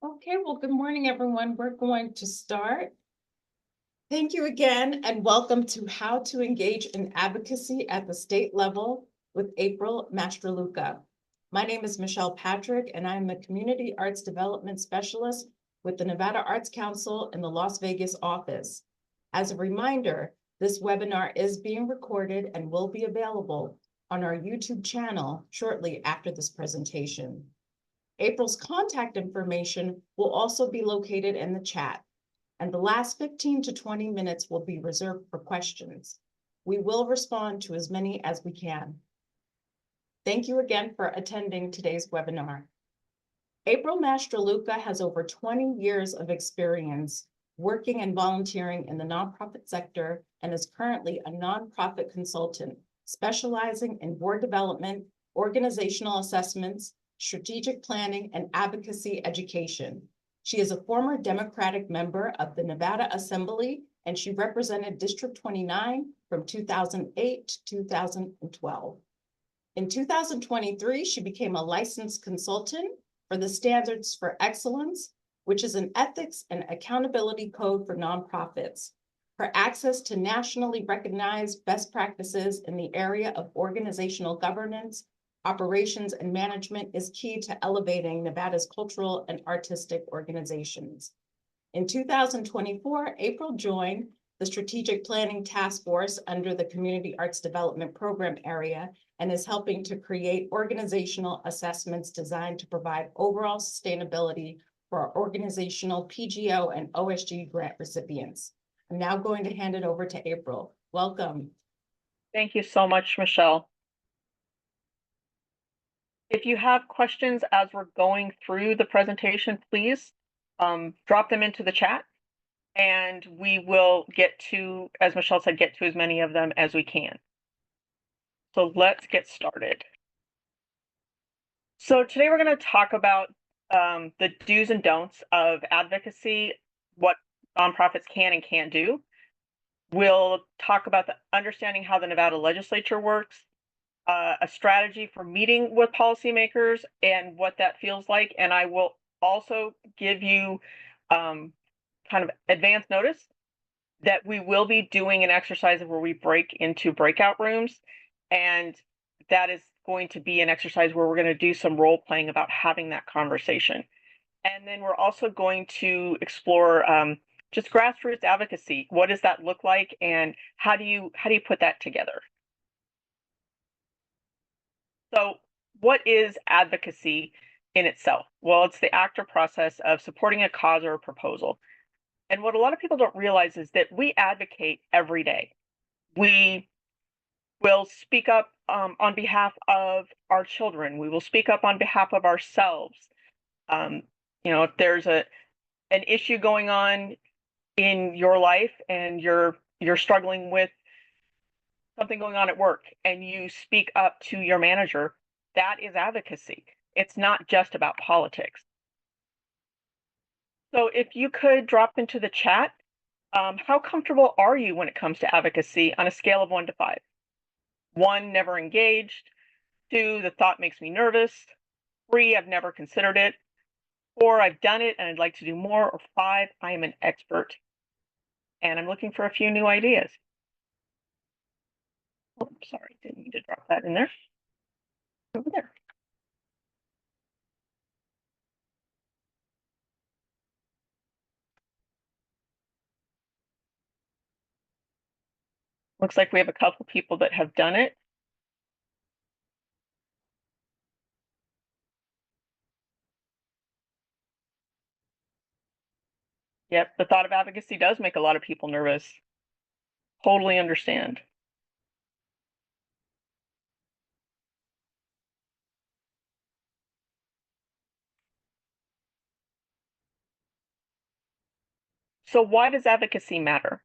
Okay, well, good morning, everyone. We're going to start. Thank you again, and welcome to How to Engage in Advocacy at the State Level with April Mastroluca. My name is Michelle Patrick, and I'm a Community Arts Development Specialist with the Nevada Arts Council in the Las Vegas office. As a reminder, this webinar is being recorded and will be available on our YouTube channel shortly after this presentation. April's contact information will also be located in the chat, and the last 15 to 20 minutes will be reserved for questions. We will respond to as many as we can. Thank you again for attending today's webinar. April Mastroluca has over 20 years of experience working and volunteering in the nonprofit sector and is currently a nonprofit consultant specializing in board development, organizational assessments, strategic planning, and advocacy education. She is a former Democratic member of the Nevada Assembly, and she represented District 29 from 2008 to 2012. In 2023, she became a licensed consultant for the Standards for Excellence, which is an ethics and accountability code for nonprofits. Her access to nationally recognized best practices in the area of organizational governance, operations, and management is key to elevating Nevada's cultural and artistic organizations. In 2024, April joined the Strategic Planning Task Force under the Community Arts Development Program area and is helping to create organizational assessments designed to provide overall sustainability for our organizational PGO and OSG grant recipients. I'm now going to hand it over to April. Welcome. Thank you so much, Michelle. If you have questions as we're going through the presentation, please drop them into the chat, and we will get to, as Michelle said, get to as many of them as we can. So let's get started. So today we're going to talk about the do's and don'ts of advocacy, what nonprofits can and can't do. We'll talk about understanding how the Nevada legislature works, a strategy for meeting with policymakers and what that feels like. And I will also give you kind of advance notice that we will be doing an exercise where we break into breakout rooms. And that is going to be an exercise where we're going to do some role playing about having that conversation. And then we're also going to explore just grassroots advocacy. What does that look like, and how do you put that together? So what is advocacy in itself? Well, it's the act or process of supporting a cause or a proposal. And what a lot of people don't realize is that we advocate every day. We will speak up on behalf of our children. We will speak up on behalf of ourselves. If there's an issue going on in your life and you're struggling with something going on at work and you speak up to your manager, that is advocacy. It's not just about politics. So if you could drop into the chat, how comfortable are you when it comes to advocacy on a scale of 1 to 5? 1, never engaged. 2, the thought makes me nervous. 3, I've never considered it. 4, I've done it and I'd like to do more. Or 5, I am an expert and I'm looking for a few new ideas. Oh, sorry, didn't mean to drop that in there. Over there. Looks like we have a couple people that have done it. Yep, the thought of advocacy does make a lot of people nervous. Totally understand. So why does advocacy matter?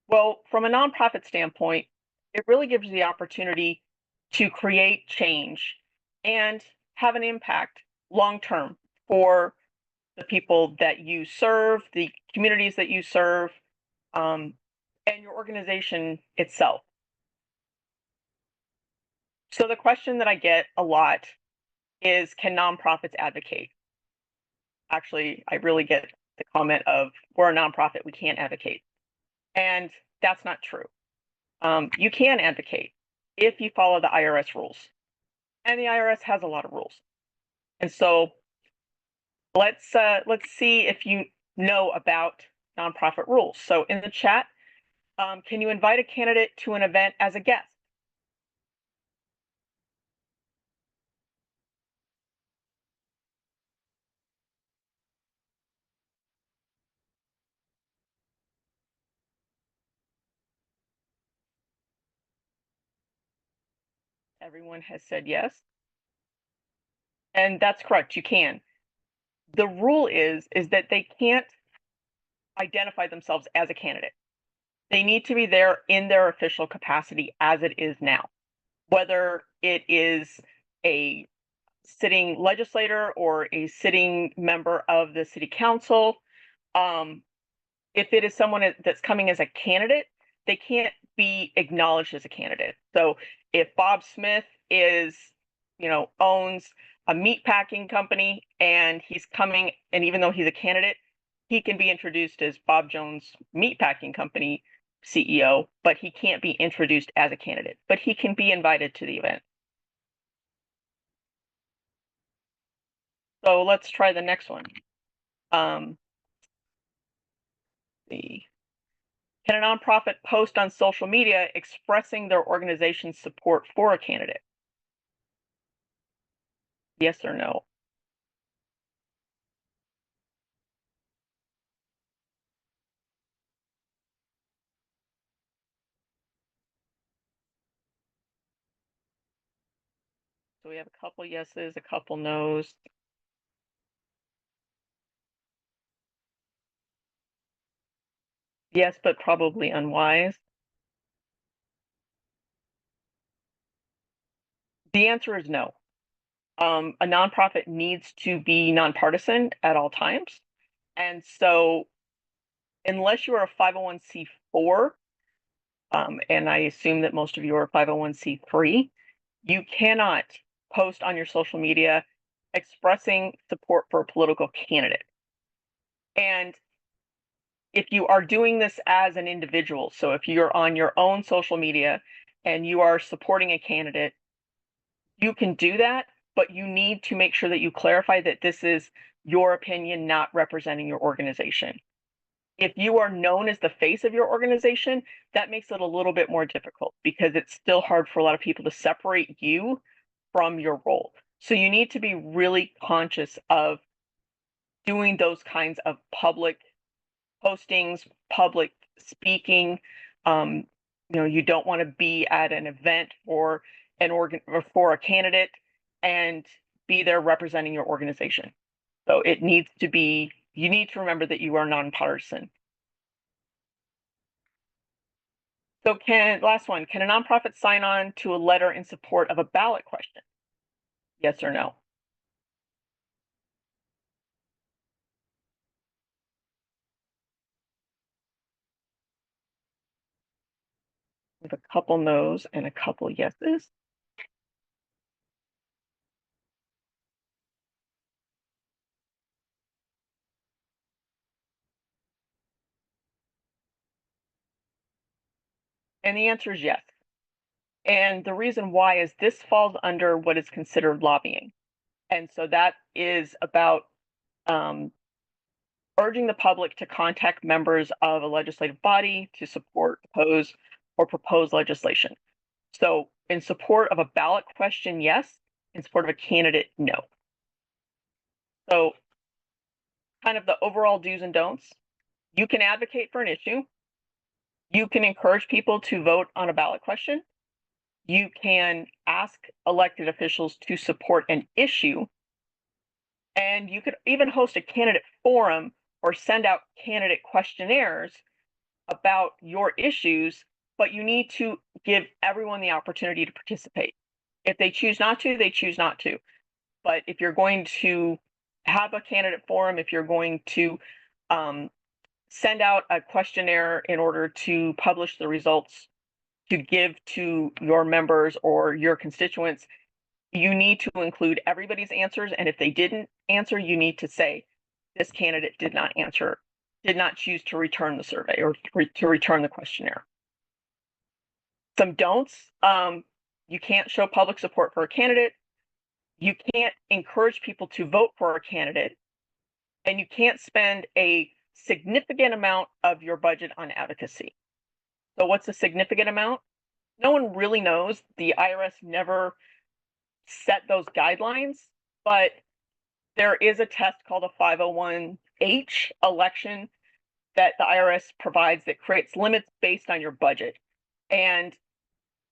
Well, from a nonprofit standpoint, it really gives you the opportunity to create change and have an impact long-term for the people that you serve, the communities that you serve, and your organization itself. So the question that I get a lot is, can nonprofits advocate? actually, I really get the comment of, we're a nonprofit, we can't advocate. And that's not true. You can advocate if you follow the IRS rules. And the IRS has a lot of rules. And so let's see if you know about nonprofit rules. So in the chat, can you invite a candidate to an event as a guest? Everyone has said yes. And that's correct, you can. The rule is that they can't identify themselves as a candidate. They need to be there in their official capacity as it is now, whether it is a sitting legislator or a sitting member of the city council. If it is someone that's coming as a candidate, they can't be acknowledged as a candidate. So if Bob Smith owns a meat packing company and he's coming, and even though he's a candidate, he can be introduced as Bob Jones Meat Packing Company CEO, but he can't be introduced as a candidate, but he can be invited to the event. So let's try the next one. See. Can a nonprofit post on social media expressing their organization's support for a candidate? Yes or no? So we have a couple yeses, a couple nos. Yes, but probably unwise. The answer is no. A nonprofit needs to be nonpartisan at all times. And so unless you are a 501c4, and I assume that most of you are 501c3, you cannot post on your social media expressing support for a political candidate. And if you are doing this as an individual, so if you're on your own social media and you are supporting a candidate, you can do that, but you need to make sure that you clarify that this is your opinion, not representing your organization. If you are known as the face of your organization, that makes it a little bit more difficult because it's still hard for a lot of people to separate you from your role. So you need to be really conscious of doing those kinds of public postings, public speaking. You don't want to be at an event for an organ or for a candidate and be there representing your organization. So it needs to be, you need to remember that you are nonpartisan. So last one, can a nonprofit sign on to a letter in support of a ballot question? Yes or no? We have a couple no's and a couple yeses. And the answer is yes. And the reason why is this falls under what is considered lobbying. And so that is about urging the public to contact members of a legislative body to support, oppose, or propose legislation. So in support of a ballot question, yes. In support of a candidate, no. So kind of the overall do's and don'ts. You can advocate for an issue. You can encourage people to vote on a ballot question. You can ask elected officials to support an issue. And you could even host a candidate forum or send out candidate questionnaires about your issues, but you need to give everyone the opportunity to participate. If they choose not to, they choose not to. But if you're going to have a candidate forum, if you're going to send out a questionnaire in order to publish the results to give to your members or your constituents, you need to include everybody's answers. And if they didn't answer, you need to say, this candidate did not choose to return the survey or to return the questionnaire. Some don'ts, you can't show public support for a candidate, you can't encourage people to vote for a candidate, and you can't spend a significant amount of your budget on advocacy. So what's a significant amount? No one really knows. The IRS never set those guidelines, but there is a test called a 501H election that the IRS provides that creates limits based on your budget. And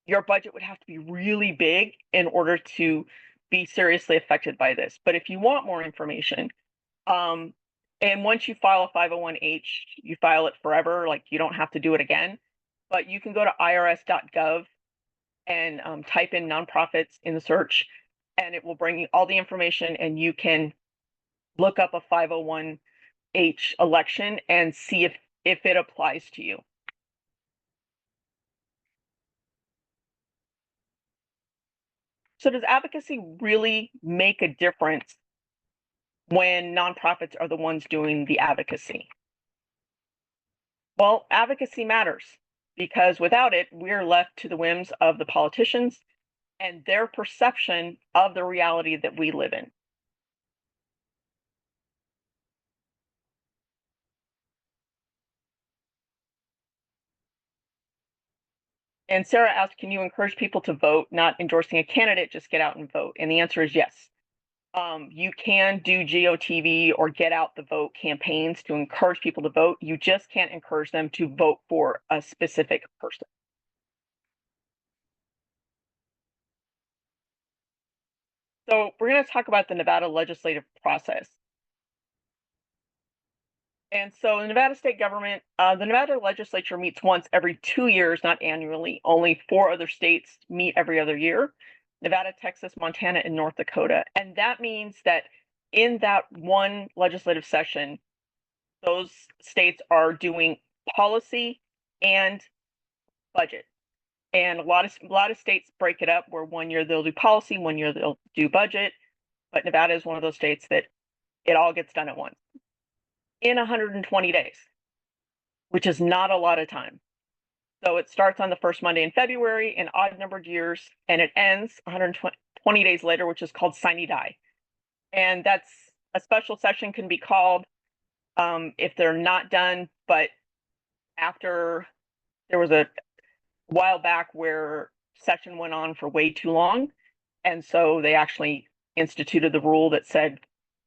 your budget would have to be really big in order to be seriously affected by this. But if you want more information, and once you file a 501H, you file it forever, like you don't have to do it again. But you can go to irs.gov and type in nonprofits in the search, and it will bring you all the information, and you can look up a 501H election and see if it applies to you. So does advocacy really make a difference when nonprofits are the ones doing the advocacy? Well, advocacy matters because without it, we're left to the whims of the politicians and their perception of the reality that we live in. And Sarah asked, can you encourage people to vote, not endorsing a candidate, just get out and vote? And the answer is yes. You can do GOTV or get out the vote campaigns to encourage people to vote. You just can't encourage them to vote for a specific person. So we're going to talk about the Nevada legislative process. And so the Nevada state government, the Nevada legislature meets once every 2 years, not annually. Only 4 other states meet every other year: Nevada, Texas, Montana, and North Dakota. And that means that in that one legislative session, those states are doing policy and budget. And a lot of states break it up where 1 year they'll do policy, 1 year they'll do budget. But Nevada is one of those states that it all gets done at once in 120 days, which is not a lot of time. So it starts on the first Monday in February in odd numbered years, and it ends 120 days later, which is called sine die. And that's a special session can be called if they're not done, but after there was a while back where session went on for way too long. And so they actually instituted the rule that said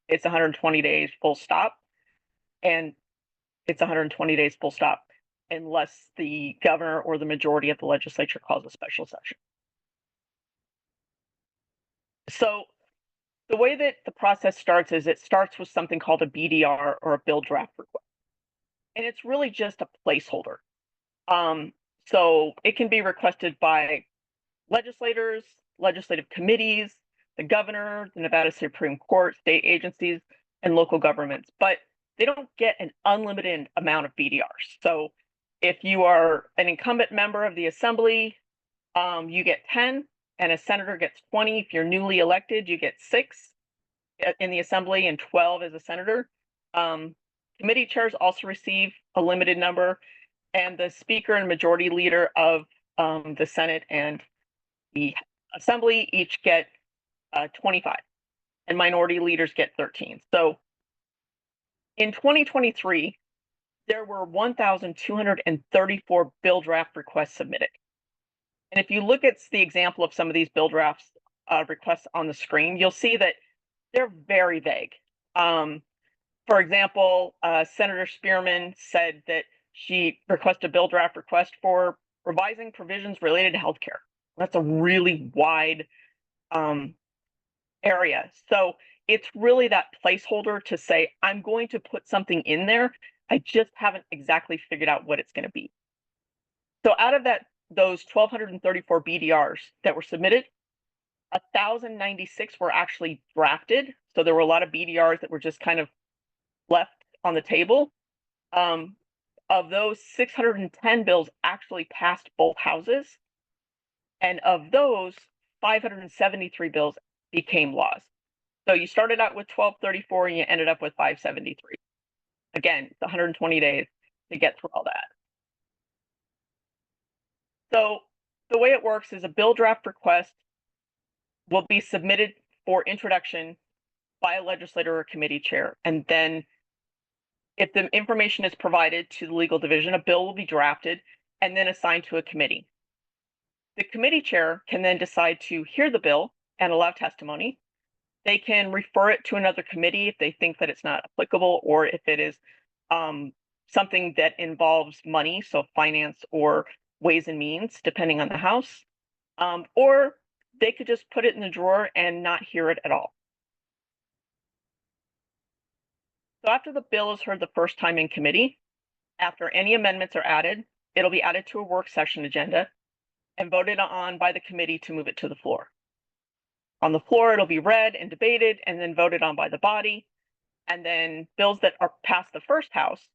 it's 120 days full stop. And it's 120 days full stop unless the governor or the majority of the legislature calls a special session. So the way that the process starts is it starts with something called a BDR, or a bill draft request. And it's really just a placeholder. So it can be requested by legislators, legislative committees, the governor, the Nevada Supreme Court, state agencies, and local governments. But they don't get an unlimited amount of BDRs. So if you are an incumbent member of the assembly, you get 10, and a senator gets 20. If you're newly elected, you get 6 in the assembly and 12 as a senator. Committee chairs also receive a limited number, and the speaker and majority leader of the Senate and the assembly each get 25, and minority leaders get 13. So in 2023, there were 1,234 bill draft requests submitted. And if you look at the example of some of these bill drafts requests on the screen, you'll see that they're very vague. For example, Senator Spearman said that she requested a bill draft request for revising provisions related to healthcare. That's a really wide area. So it's really that placeholder to say, I'm going to put something in there. I just haven't exactly figured out what it's going to be. So out of those 1,234 BDRs that were submitted, 1,096 were actually drafted. So there were a lot of BDRs that were just kind of left on the table. Of those, 610 bills actually passed both houses. And of those, 573 bills became laws. So you started out with 1234 and you ended up with 573. Again, it's 120 days to get through all that. So the way it works is a bill draft request will be submitted for introduction by a legislator or committee chair. And then if the information is provided to the legal division, a bill will be drafted and then assigned to a committee. The committee chair can then decide to hear the bill and allow testimony. They can refer it to another committee if they think that it's not applicable, or if it is something that involves money, so finance or ways and means, depending on the House. Or they could just put it in the drawer and not hear it at all. So after the bill is heard the first time in committee, after any amendments are added, it'll be added to a work session agenda and voted on by the committee to move it to the floor. On the floor, it'll be read and debated and then voted on by the body. And then bills that are past the first house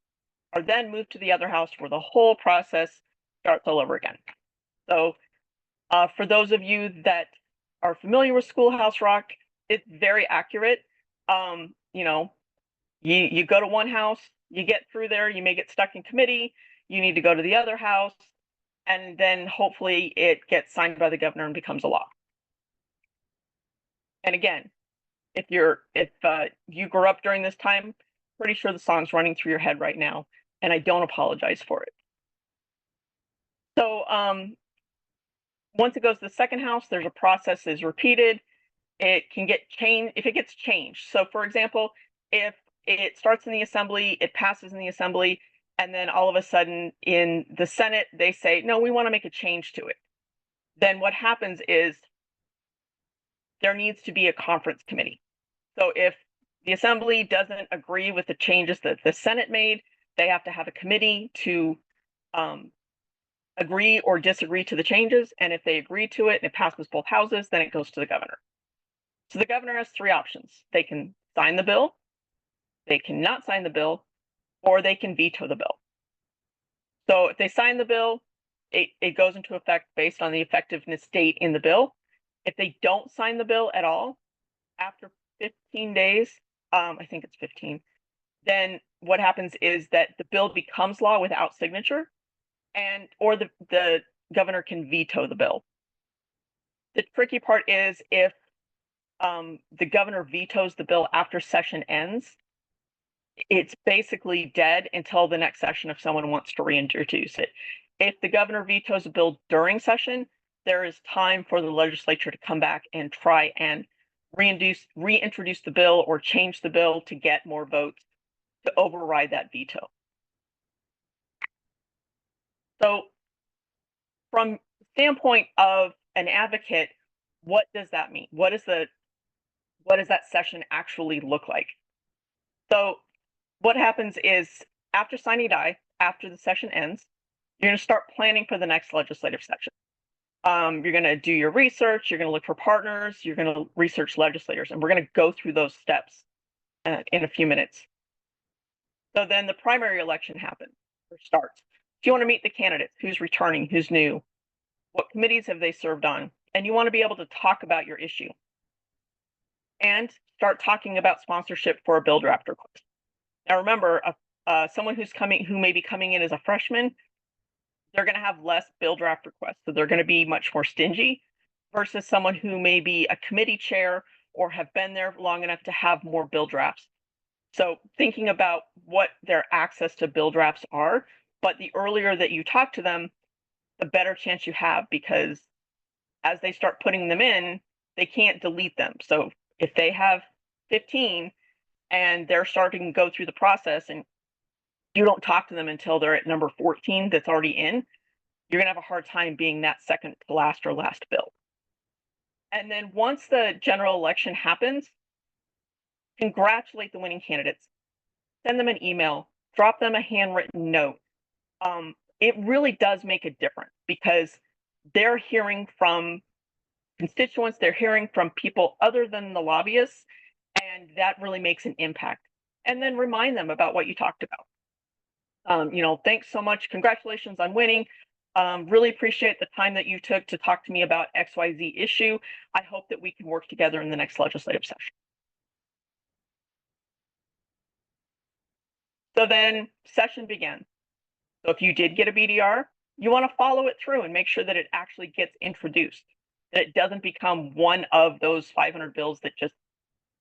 are then moved to the other house where the whole process starts all over again. So for those of you that are familiar with Schoolhouse Rock, it's very accurate. You go to one house, you get through there, you may get stuck in committee, you need to go to the other house, and then hopefully it gets signed by the governor and becomes a law. And again, if you grew up during this time, pretty sure the song's running through your head right now, and I don't apologize for it. So once it goes to the second house, there's a process is repeated. It can get changed if it gets changed. So for example, if it starts in the assembly, it passes in the assembly, and then all of a sudden in the Senate, they say, no, we want to make a change to it. Then what happens is there needs to be a conference committee. So if the assembly doesn't agree with the changes that the Senate made, they have to have a committee to agree or disagree to the changes. And if they agree to it and it passes both houses, then it goes to the governor. So the governor has three options. They can sign the bill, they cannot sign the bill, or they can veto the bill. So if they sign the bill, it goes into effect based on the effectiveness date in the bill. If they don't sign the bill at all, after 15 days, I think it's 15, then what happens is that the bill becomes law without signature, or the governor can veto the bill. The tricky part is if the governor vetoes the bill after session ends, it's basically dead until the next session if someone wants to reintroduce it. If the governor vetoes a bill during session, there is time for the legislature to come back and try and reintroduce the bill or change the bill to get more votes to override that veto. So from the standpoint of an advocate, what does that mean? What does that session actually look like? So what happens is after sine die, after the session ends, you're going to start planning for the next legislative session. You're going to do your research, you're going to look for partners, you're going to research legislators, and we're going to go through those steps in a few minutes. So then the primary election happens or starts. If you want to meet the candidates, who's returning, who's new, what committees have they served on, and you want to be able to talk about your issue and start talking about sponsorship for a bill draft request. Now remember, someone who may be coming in as a freshman, they're going to have less bill draft requests, so they're going to be much more stingy versus someone who may be a committee chair or have been there long enough to have more bill drafts. So thinking about what their access to bill drafts are, but the earlier that you talk to them, the better chance you have, because as they start putting them in, they can't delete them. So if they have 15 and they're starting to go through the process and you don't talk to them until they're at number 14 that's already in, you're going to have a hard time being that second to last or last bill. And then once the general election happens, congratulate the winning candidates, send them an email, drop them a handwritten note. It really does make a difference because they're hearing from constituents, they're hearing from people other than the lobbyists, and that really makes an impact. And then remind them about what you talked about. Thanks so much. Congratulations on winning. Really appreciate the time that you took to talk to me about XYZ issue. I hope that we can work together in the next legislative session. So then session begins. So if you did get a BDR, you want to follow it through and make sure that it actually gets introduced, that it doesn't become one of those 500 bills that just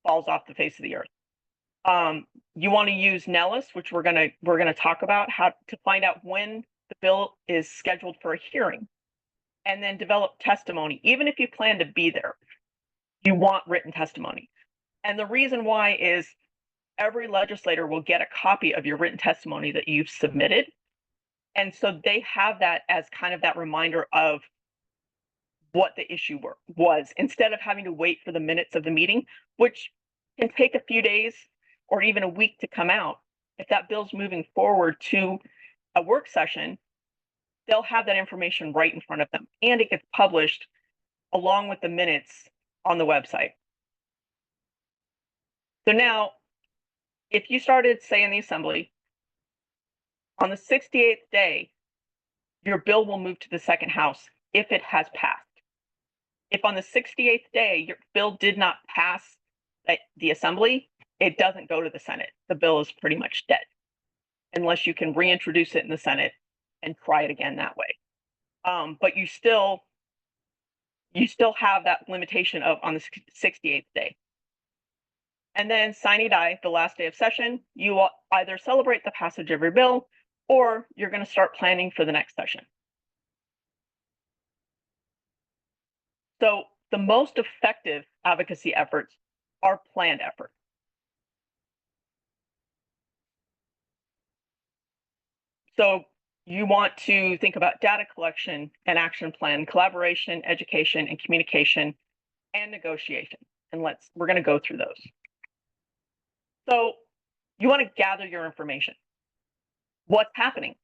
falls off the face of the earth. You want to use Nellis, which we're gonna talk about how to find out when the bill is scheduled for a hearing, and then develop testimony. Even if you plan to be there, you want written testimony. And the reason why is every legislator will get a copy of your written testimony that you've submitted. And so they have that as kind of that reminder of what the issue was, instead of having to wait for the minutes of the meeting, which can take a few days or even a week to come out. If that bill's moving forward to a work session, they'll have that information right in front of them, and it gets published along with the minutes on the website. So now, if you started, say, in the assembly, on the 68th day, your bill will move to the second house if it has passed. If on the 68th day your bill did not pass the assembly, it doesn't go to the Senate. The bill is pretty much dead, unless you can reintroduce it in the Senate and try it again that way. But you still have that limitation of on the 68th day. And then sine die, the last day of session, you will either celebrate the passage of your bill, or you're going to start planning for the next session. So the most effective advocacy efforts are planned efforts. So you want to think about data collection and action plan, collaboration, education, and communication, and negotiation. And we're going to go through those. So you want to gather your information. What's happening?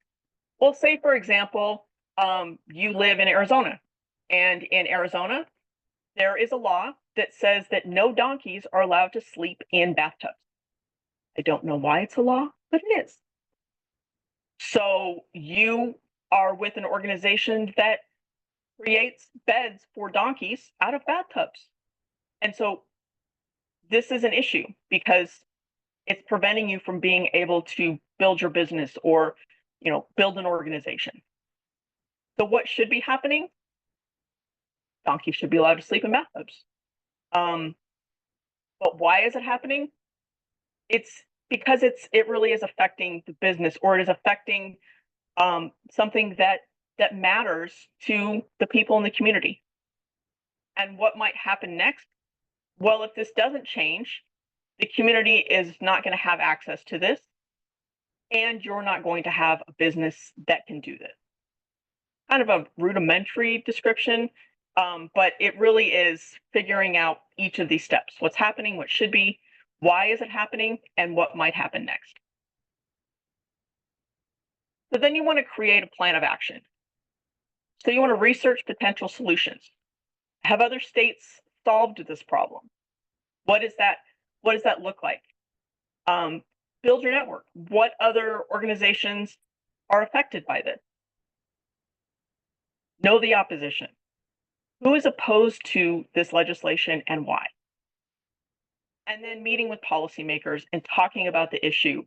Well, say, for example, you live in Arizona, and in Arizona, there is a law that says that no donkeys are allowed to sleep in bathtubs. I don't know why it's a law, but it is. So you are with an organization that creates beds for donkeys out of bathtubs. And so this is an issue because it's preventing you from being able to build your business or, build an organization. So what should be happening? Donkeys should be allowed to sleep in bathtubs. But why is it happening? It's because it really is affecting the business, or it is affecting something that matters to the people in the community. And what might happen next? Well, if this doesn't change, the community is not going to have access to this, and you're not going to have a business that can do this. Kind of a rudimentary description, but it really is figuring out each of these steps. What's happening, what should be, why is it happening, and what might happen next. So then you want to create a plan of action. So you want to research potential solutions. Have other states solved this problem? What does that look like? Build your network. What other organizations are affected by this? Know the opposition. Who is opposed to this legislation and why? And then meeting with policymakers and talking about the issue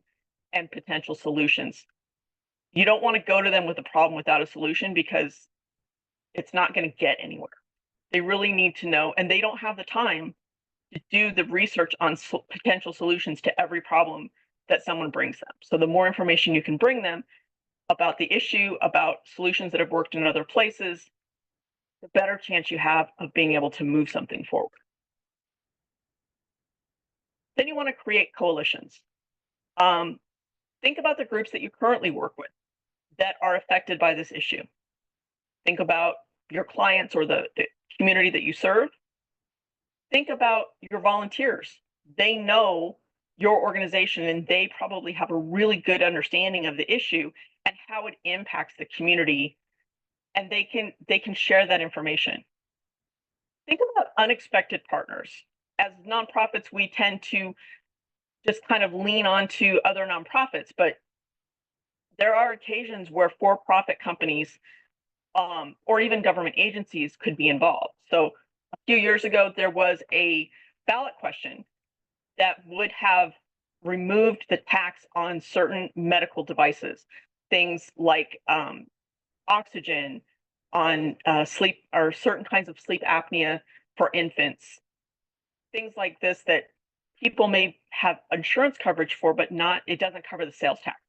and potential solutions. You don't want to go to them with a problem without a solution, because it's not going to get anywhere. They really need to know, and they don't have the time to do the research on potential solutions to every problem that someone brings them. So the more information you can bring them about the issue, about solutions that have worked in other places, the better chance you have of being able to move something forward. Then you want to create coalitions. Think about the groups that you currently work with that are affected by this issue. Think about your clients or the community that you serve. Think about your volunteers. They know your organization, and they probably have a really good understanding of the issue and how it impacts the community, and they can share that information. Think about unexpected partners. As nonprofits, we tend to just kind of lean onto other nonprofits, but there are occasions where for-profit companies or even government agencies could be involved. So a few years ago, there was a ballot question that would have removed the tax on certain medical devices, things like oxygen, on sleep or certain kinds of sleep apnea for infants, things like this that people may have insurance coverage for, but it doesn't cover the sales tax.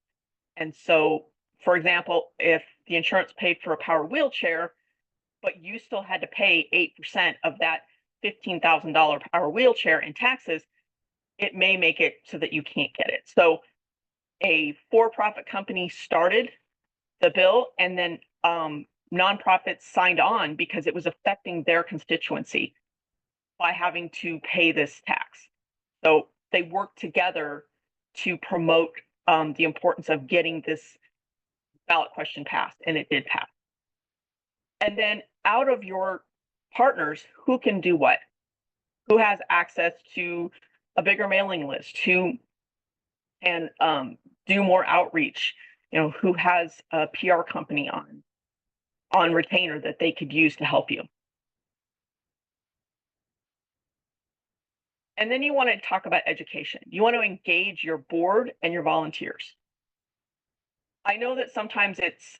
And so, for example, if the insurance paid for a power wheelchair, but you still had to pay 8% of that $15,000 power wheelchair in taxes, it may make it so that you can't get it. So a for-profit company started the bill, and then nonprofits signed on because it was affecting their constituency by having to pay this tax. So they worked together to promote the importance of getting this ballot question passed, and it did pass. And then out of your partners, who can do what? Who has access to a bigger mailing list? Who can do more outreach? Who has a PR company on retainer that they could use to help you? And then you want to talk about education. You want to engage your board and your volunteers. I know that sometimes it's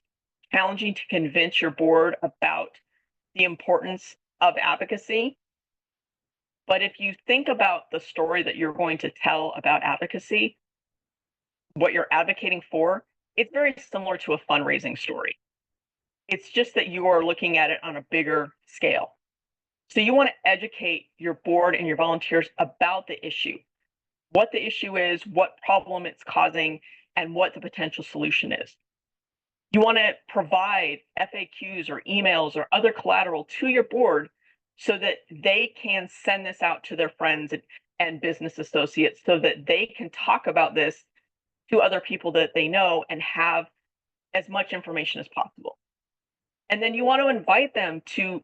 challenging to convince your board about the importance of advocacy. But if you think about the story that you're going to tell about advocacy, what you're advocating for, it's very similar to a fundraising story. It's just that you are looking at it on a bigger scale. So you want to educate your board and your volunteers about the issue, what the issue is, what problem it's causing, and what the potential solution is. You want to provide FAQs or emails or other collateral to your board so that they can send this out to their friends and business associates so that they can talk about this to other people that they know and have as much information as possible. And then you want to invite them to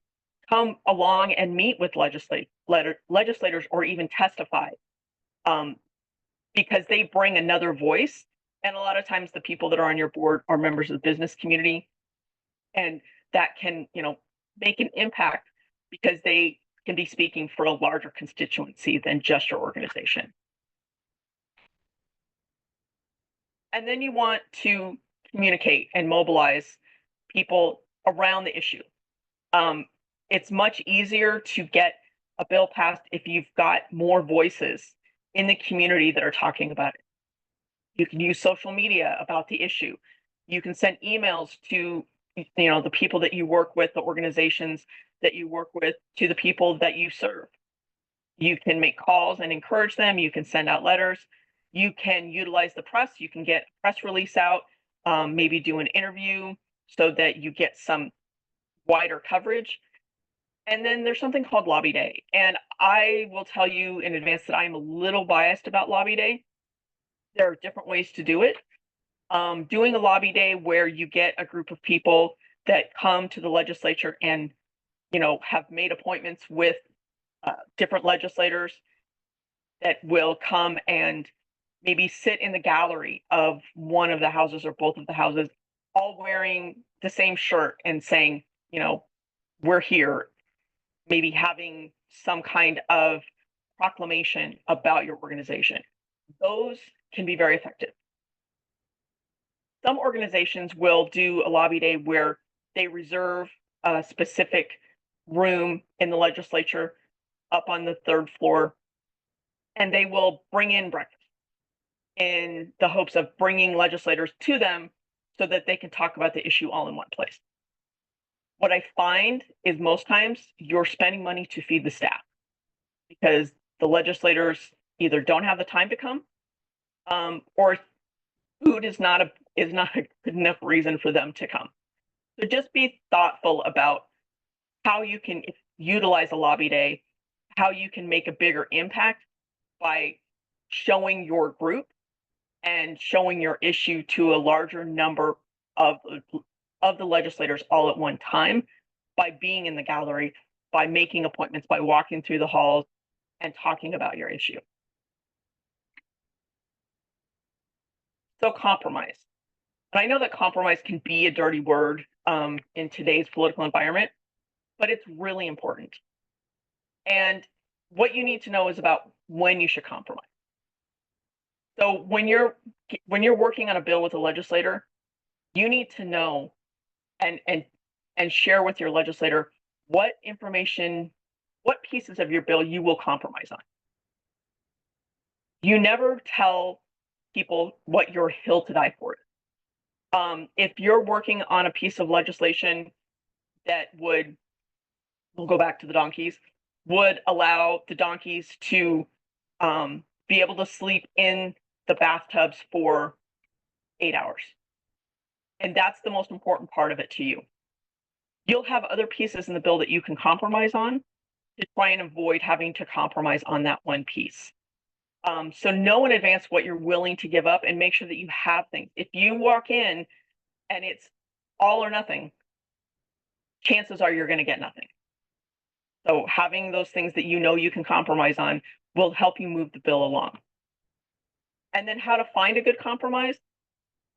come along and meet with legislators or even testify, because they bring another voice. And a lot of times the people that are on your board are members of the business community, and that can, make an impact because they can be speaking for a larger constituency than just your organization. And then you want to communicate and mobilize people around the issue. It's much easier to get a bill passed if you've got more voices in the community that are talking about it. You can use social media about the issue. You can send emails to the people that you work with, the organizations that you work with, to the people that you serve. You can make calls and encourage them. You can send out letters. You can utilize the press. You can get a press release out, maybe do an interview so that you get some wider coverage. And then there's something called Lobby Day. And I will tell you in advance that I'm a little biased about Lobby Day. There are different ways to do it. Doing a Lobby Day where you get a group of people that come to the legislature and, have made appointments with different legislators that will come and maybe sit in the gallery of one of the houses or both of the houses, all wearing the same shirt and saying, we're here, maybe having some kind of proclamation about your organization. Those can be very effective. Some organizations will do a Lobby Day where they reserve a specific room in the legislature up on the third floor, and they will bring in breakfast in the hopes of bringing legislators to them so that they can talk about the issue all in one place. What I find is most times you're spending money to feed the staff because the legislators either don't have the time to come, or food is not a good enough reason for them to come. So just be thoughtful about how you can utilize a Lobby Day, how you can make a bigger impact by showing your group and showing your issue to a larger number of the legislators all at one time by being in the gallery, by making appointments, by walking through the halls and talking about your issue. So compromise. And I know that compromise can be a dirty word in today's political environment, but it's really important. And what you need to know is about when you should compromise. So when you're working on a bill with a legislator, you need to know and share with your legislator what information, what pieces of your bill you will compromise on. You never tell people what your hill to die for is. If you're working on a piece of legislation that would, we'll go back to the donkeys, would allow the donkeys to be able to sleep in the bathtubs for 8 hours. And that's the most important part of it to you. You'll have other pieces in the bill that you can compromise on to try and avoid having to compromise on that one piece. So know in advance what you're willing to give up and make sure that you have things. If you walk in and it's all or nothing, chances are you're going to get nothing. So having those things that you know you can compromise on will help you move the bill along. And then how to find a good compromise.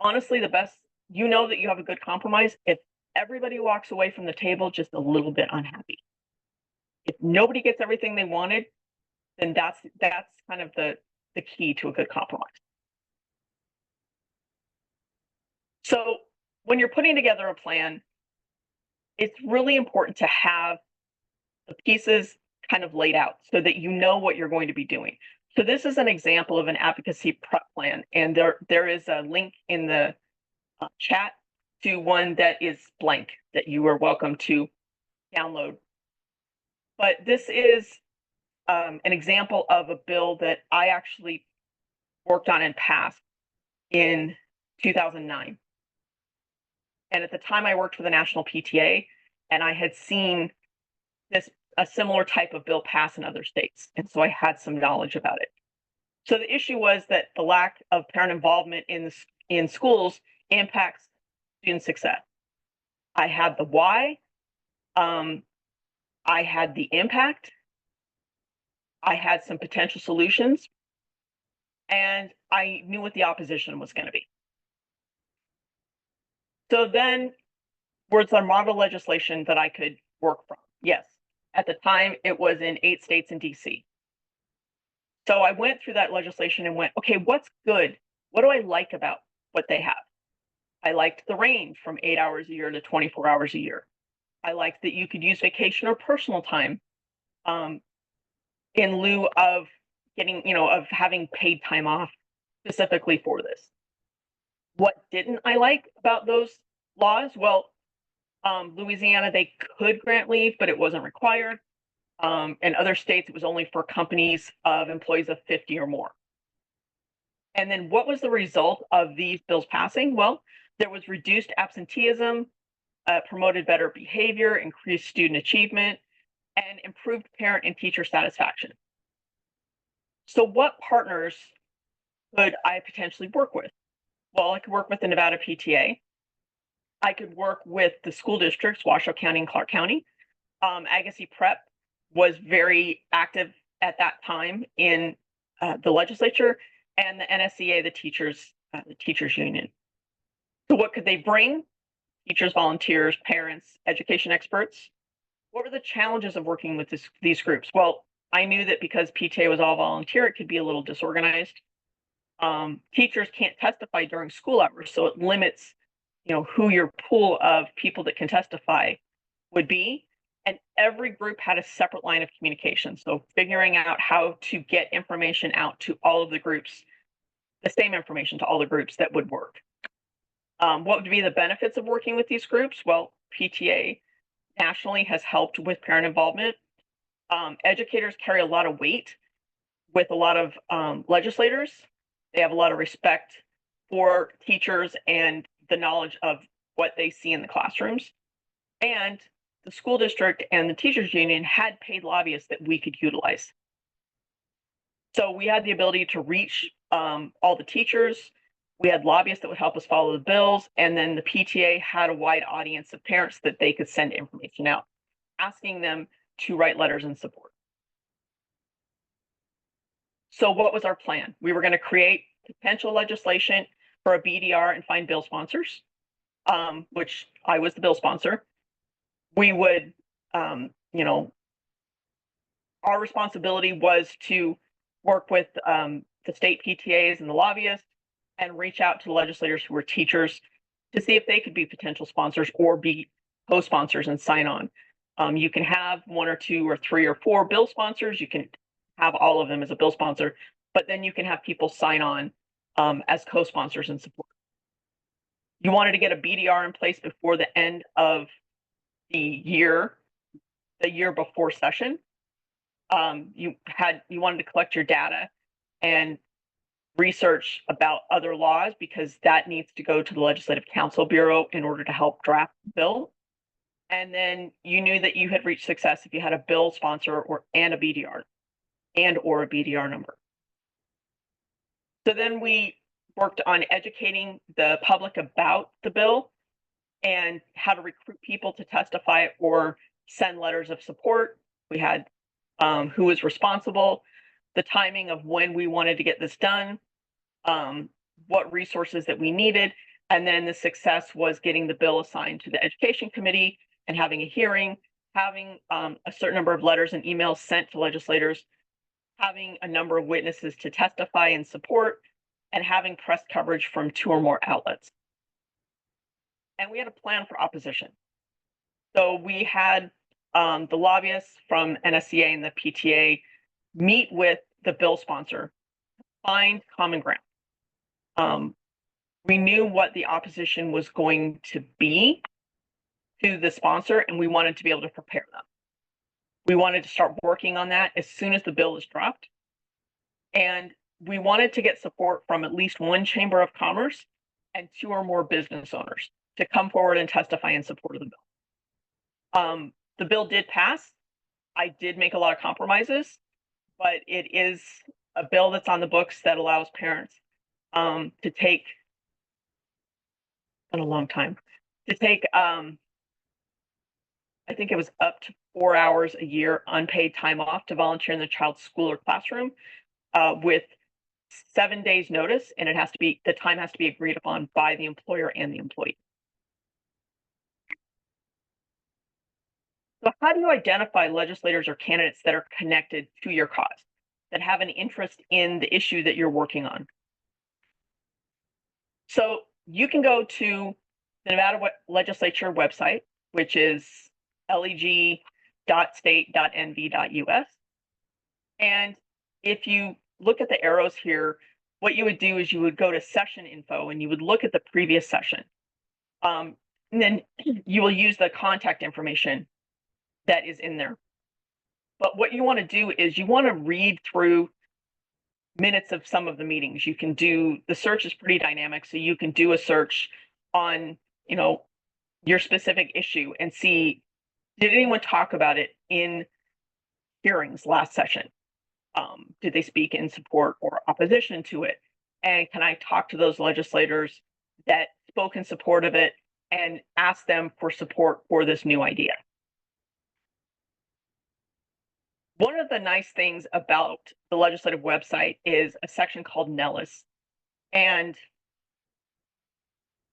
Honestly, the best, you know that you have a good compromise if everybody walks away from the table just a little bit unhappy. If nobody gets everything they wanted, then that's kind of the key to a good compromise. So when you're putting together a plan, it's really important to have the pieces kind of laid out so that you know what you're going to be doing. So this is an example of an advocacy prep plan, and there is a link in the chat to one that is blank that you are welcome to download. But this is an example of a bill that I actually worked on and passed in 2009. And at the time I worked for the National PTA, and I had seen a similar type of bill pass in other states. And so I had some knowledge about it. So the issue was that the lack of parent involvement in schools impacts student success. I had the why, I had the impact, I had some potential solutions, and I knew what the opposition was going to be. So then, was there model legislation that I could work from? Yes. At the time, it was in 8 states and DC. So I went through that legislation and went, okay, what's good? What do I like about what they have? I liked the range from 8 hours a year to 24 hours a year. I liked that you could use vacation or personal time in lieu of of having paid time off specifically for this. What didn't I like about those laws? Well, Louisiana, they could grant leave, but it wasn't required. In other states, it was only for companies of employees of 50 or more. And then what was the result of these bills passing? Well, there was reduced absenteeism, promoted better behavior, increased student achievement, and improved parent and teacher satisfaction. So what partners could I potentially work with? Well, I could work with the Nevada PTA. I could work with the school districts, Washoe County and Clark County. Advocacy Prep was very active at that time in the legislature, and the NSEA, the teachers union. So what could they bring? Teachers, volunteers, parents, education experts. What were the challenges of working with these groups? Well, I knew that because PTA was all volunteer, it could be a little disorganized. Teachers can't testify during school hours, so it limits, who your pool of people that can testify would be. And every group had a separate line of communication. So figuring out how to get information out to all of the groups, the same information to all the groups, that would work. What would be the benefits of working with these groups? Well, PTA nationally has helped with parent involvement. Educators carry a lot of weight with a lot of legislators. They have a lot of respect for teachers and the knowledge of what they see in the classrooms. And the school district and the teachers union had paid lobbyists that we could utilize. So we had the ability to reach all the teachers. We had lobbyists that would help us follow the bills. And then the PTA had a wide audience of parents that they could send information out, asking them to write letters in support. So what was our plan? We were going to create potential legislation for a BDR and find bill sponsors, which I was the bill sponsor. We would, our responsibility was to work with the state PTAs and the lobbyists and reach out to the legislators who are teachers to see if they could be potential sponsors or be co-sponsors and sign on. You can have 1 or 2 or 3 or 4 bill sponsors. You can have all of them as a bill sponsor, but then you can have people sign on as co-sponsors and support. You wanted to get a BDR in place before the end of the year before session. You wanted to collect your data and research about other laws, because that needs to go to the Legislative Counsel Bureau in order to help draft the bill. And then you knew that you had reached success if you had a bill sponsor and a BDR number. So then we worked on educating the public about the bill and how to recruit people to testify or send letters of support. We had who was responsible, the timing of when we wanted to get this done, what resources that we needed, and then the success was getting the bill assigned to the Education Committee and having a hearing, having a certain number of letters and emails sent to legislators, having a number of witnesses to testify in support, and having press coverage from 2 or more outlets. And we had a plan for opposition. So we had the lobbyists from NSCA and the PTA meet with the bill sponsor, find common ground. We knew what the opposition was going to be to the sponsor, and we wanted to be able to prepare them. We wanted to start working on that as soon as the bill is dropped. And we wanted to get support from at least 1 chamber of commerce and 2 or more business owners to come forward and testify in support of the bill. The bill did pass. I did make a lot of compromises, but it is a bill that's on the books that allows parents to take, in a long time, to take, I think it was up to 4 hours a year unpaid time off to volunteer in the child's school or classroom with 7 days notice, and the time has to be agreed upon by the employer and the employee. So how do you identify legislators or candidates that are connected to your cause, that have an interest in the issue that you're working on? So you can go to the Nevada Legislature website, which is leg.state.nv.us. And if you look at the arrows here, what you would do is you would go to session info and you would look at the previous session. And then you will use the contact information that is in there. But what you want to do is you want to read through minutes of some of the meetings. You can do, the search is pretty dynamic, so you can do a search on, your specific issue and see, did anyone talk about it in hearings last session? Did they speak in support or opposition to it? And can I talk to those legislators that spoke in support of it and ask them for support for this new idea? One of the nice things about the legislative website is a section called Nellis. And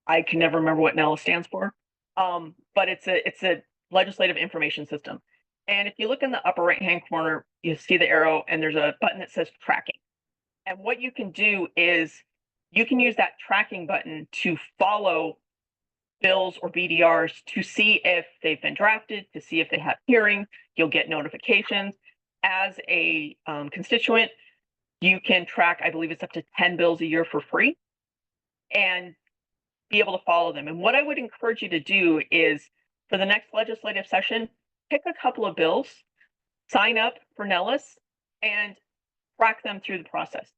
I can never remember what Nellis stands for, but it's a legislative information system. And if you look in the upper right-hand corner, you see the arrow and there's a button that says tracking. And what you can do is you can use that tracking button to follow bills or BDRs to see if they've been drafted, to see if they have hearings. You'll get notifications. As a constituent, you can track, I believe it's up to 10 bills a year for free, and be able to follow them. And what I would encourage you to do is, for the next legislative session, pick a couple of bills, sign up for Nellis, and track them through the process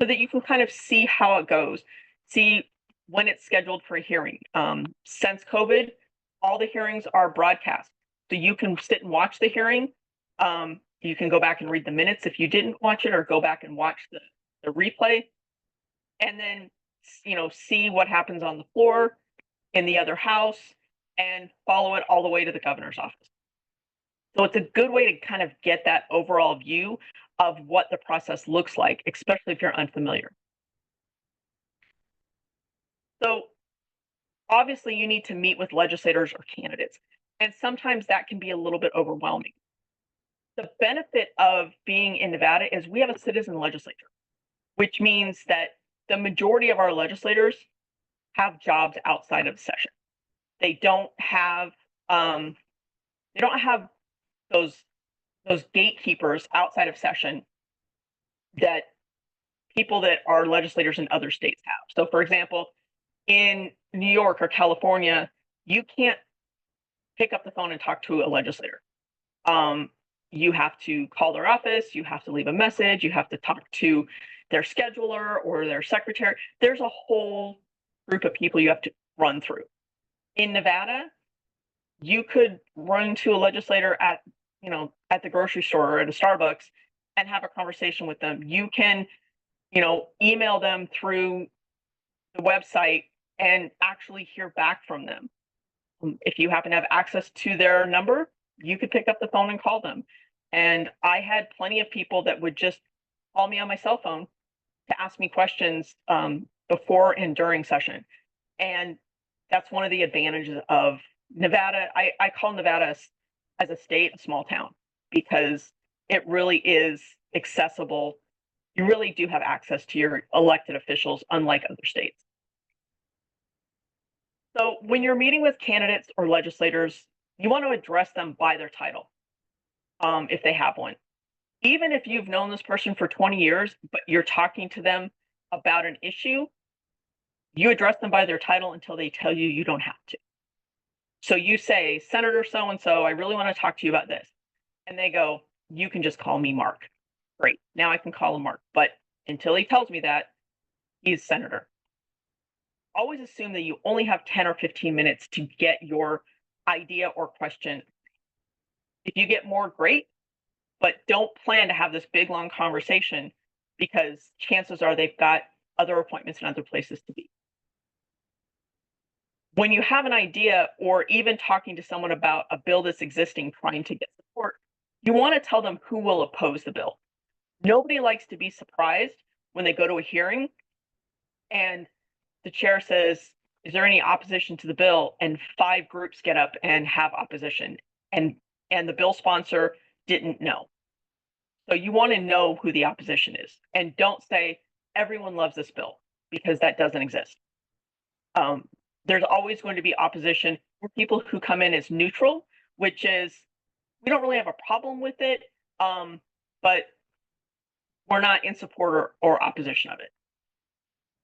so that you can kind of see how it goes, see when it's scheduled for a hearing. Since COVID, all the hearings are broadcast. So you can sit and watch the hearing. You can go back and read the minutes if you didn't watch it, or go back and watch the replay, and then, see what happens on the floor in the other house and follow it all the way to the governor's office. So it's a good way to kind of get that overall view of what the process looks like, especially if you're unfamiliar. So obviously you need to meet with legislators or candidates, and sometimes that can be a little bit overwhelming. The benefit of being in Nevada is we have a citizen legislature. which means that the majority of our legislators have jobs outside of session. They don't have um, those gatekeepers outside of session that people that are legislators in other states have. So, for example, in New York or California, you can't pick up the phone and talk to a legislator. You have to call their office, you have to leave a message, you have to talk to their scheduler or their secretary. There's a whole group of people you have to run through. In Nevada, you could run to a legislator at the grocery store or at a Starbucks and have a conversation with them. You can email them through the website and actually hear back from them. If you happen to have access to their number, you could pick up the phone and call them. And I had plenty of people that would just call me on my cell phone to ask me questions before and during session. And that's one of the advantages of Nevada. I call Nevada as a state a small town because it really is accessible. You really do have access to your elected officials, unlike other states. So when you're meeting with candidates or legislators, you want to address them by their title, if they have one. Even if you've known this person for 20 years, but you're talking to them about an issue, you address them by their title until they tell you you don't have to. So you say, Senator so-and-so, I really want to talk to you about this. And they go, you can just call me Mark. Great, now I can call him Mark. But until he tells me that, he's Senator. Always assume that you only have 10 or 15 minutes to get your idea or question. If you get more, great, but don't plan to have this big, long conversation because chances are they've got other appointments and other places to be. When you have an idea or even talking to someone about a bill that's existing, trying to get support, you want to tell them who will oppose the bill. Nobody likes to be surprised when they go to a hearing and the chair says, is there any opposition to the bill? And 5 groups get up and have opposition. And the bill sponsor didn't know. So you want to know who the opposition is. And don't say, everyone loves this bill, because that doesn't exist. There's always going to be opposition for people who come in as neutral, which is, we don't really have a problem with it, but we're not in support or opposition of it.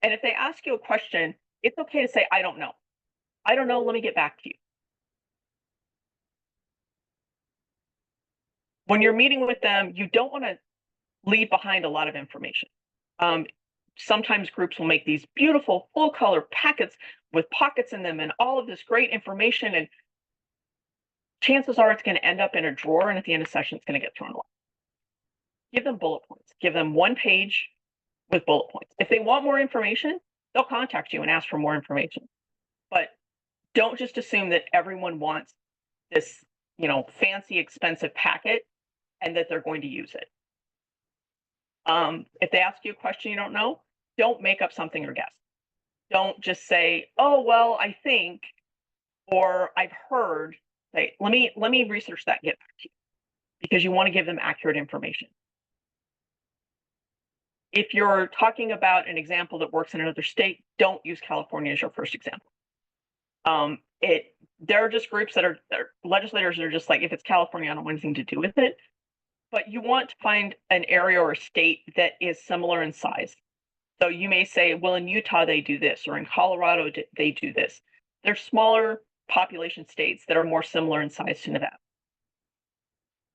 And if they ask you a question, it's okay to say, I don't know. I don't know, let me get back to you. When you're meeting with them, you don't want to leave behind a lot of information. Sometimes groups will make these beautiful full color packets with pockets in them and all of this great information. And chances are it's going to end up in a drawer. And at the end of session, it's going to get thrown away. Give them bullet points. Give them 1 page with bullet points. If they want more information, they'll contact you and ask for more information. But don't just assume that everyone wants this, fancy, expensive packet and that they're going to use it. If they ask you a question you don't know, don't make up something or guess. Don't just say, oh, well, I think, or I've heard. Say, let me research that and get back to you, because you want to give them accurate information. If you're talking about an example that works in another state, don't use California as your first example. There are just groups that are legislators that are just like, if it's California, I don't want anything to do with it. But you want to find an area or a state that is similar in size. So you may say, well, in Utah, they do this, or in Colorado, they do this. They're smaller population states that are more similar in size to Nevada.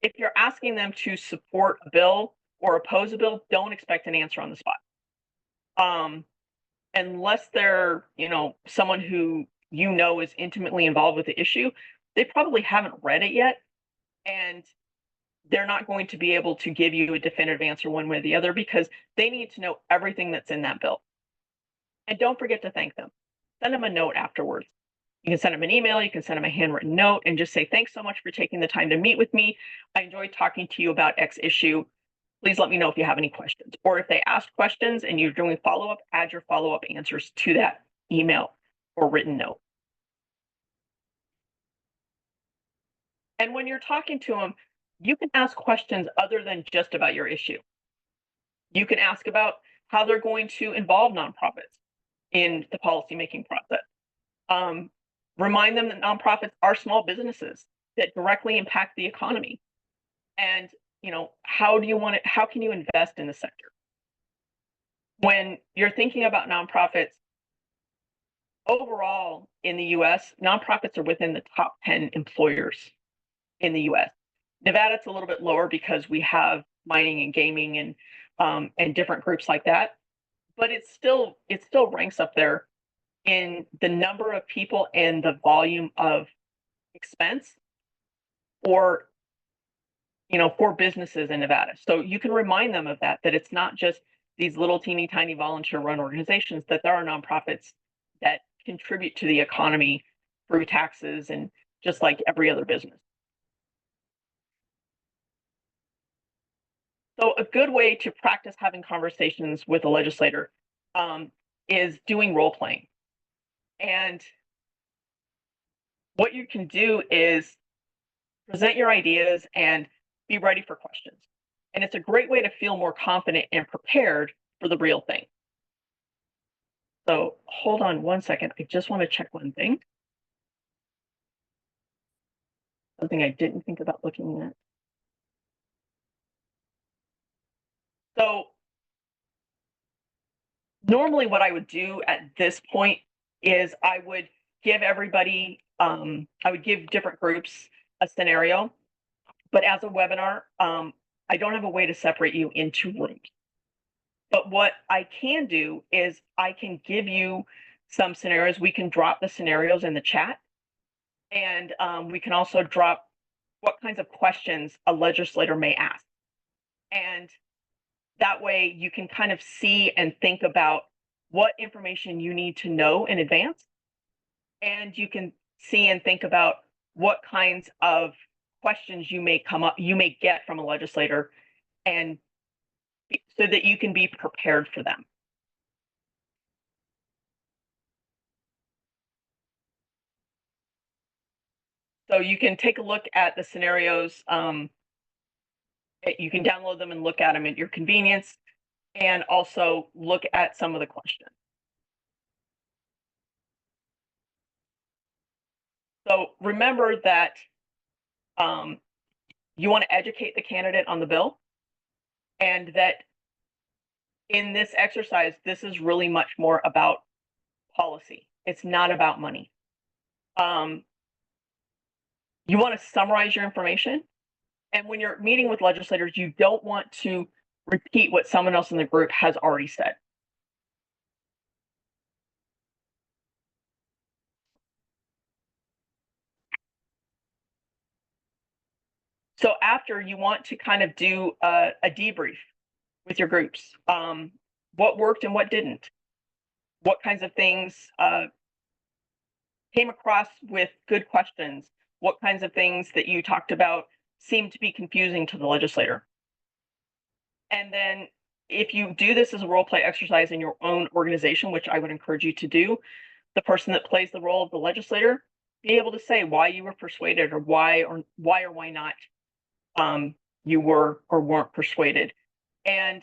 If you're asking them to support a bill or oppose a bill, don't expect an answer on the spot. Unless they're, someone who is intimately involved with the issue, they probably haven't read it yet. And they're not going to be able to give you a definitive answer one way or the other, because they need to know everything that's in that bill. And don't forget to thank them. Send them a note afterwards. You can send them an email, you can send them a handwritten note and just say, thanks so much for taking the time to meet with me. I enjoyed talking to you about X issue. Please let me know if you have any questions. Or if they ask questions and you're doing follow-up, add your follow-up answers to that email or written note. And when you're talking to them, you can ask questions other than just about your issue. You can ask about how they're going to involve nonprofits in the policymaking process. Remind them that nonprofits are small businesses that directly impact the economy. And, how can you invest in the sector? When you're thinking about nonprofits, overall in the US, nonprofits are within the top 10 employers in the US. Nevada, it's a little bit lower because we have mining and gaming and different groups like that. But it still ranks up there in the number of people and the volume of expense or for businesses in Nevada. So you can remind them of that it's not just these little teeny tiny volunteer run organizations, that there are nonprofits that contribute to the economy through taxes and just like every other business. So a good way to practice having conversations with a legislator is doing role playing. And what you can do is present your ideas and be ready for questions. And it's a great way to feel more confident and prepared for the real thing. So hold on one second. I just want to check one thing. Something I didn't think about looking at. So normally what I would do at this point is I would give different groups a scenario, but as a webinar, I don't have a way to separate you into rooms. But what I can do is I can give you some scenarios. We can drop the scenarios in the chat, and we can also drop what kinds of questions a legislator may ask. And that way you can kind of see and think about what information you need to know in advance. And you can see and think about what kinds of questions you may get from a legislator, and so that you can be prepared for them. So you can take a look at the scenarios. You can download them and look at them at your convenience, and also look at some of the questions. So remember that you want to educate the candidate on the bill, and that in this exercise, this is really much more about policy. It's not about money. You want to summarize your information. And when you're meeting with legislators, you don't want to repeat what someone else in the group has already said. So after, you want to kind of do a debrief with your groups. What worked and what didn't? What kinds of things came across with good questions? What kinds of things that you talked about seemed to be confusing to the legislator? And then if you do this as a role play exercise in your own organization, which I would encourage you to do, the person that plays the role of the legislator, be able to say why you were persuaded, or why or why not you were or weren't persuaded. And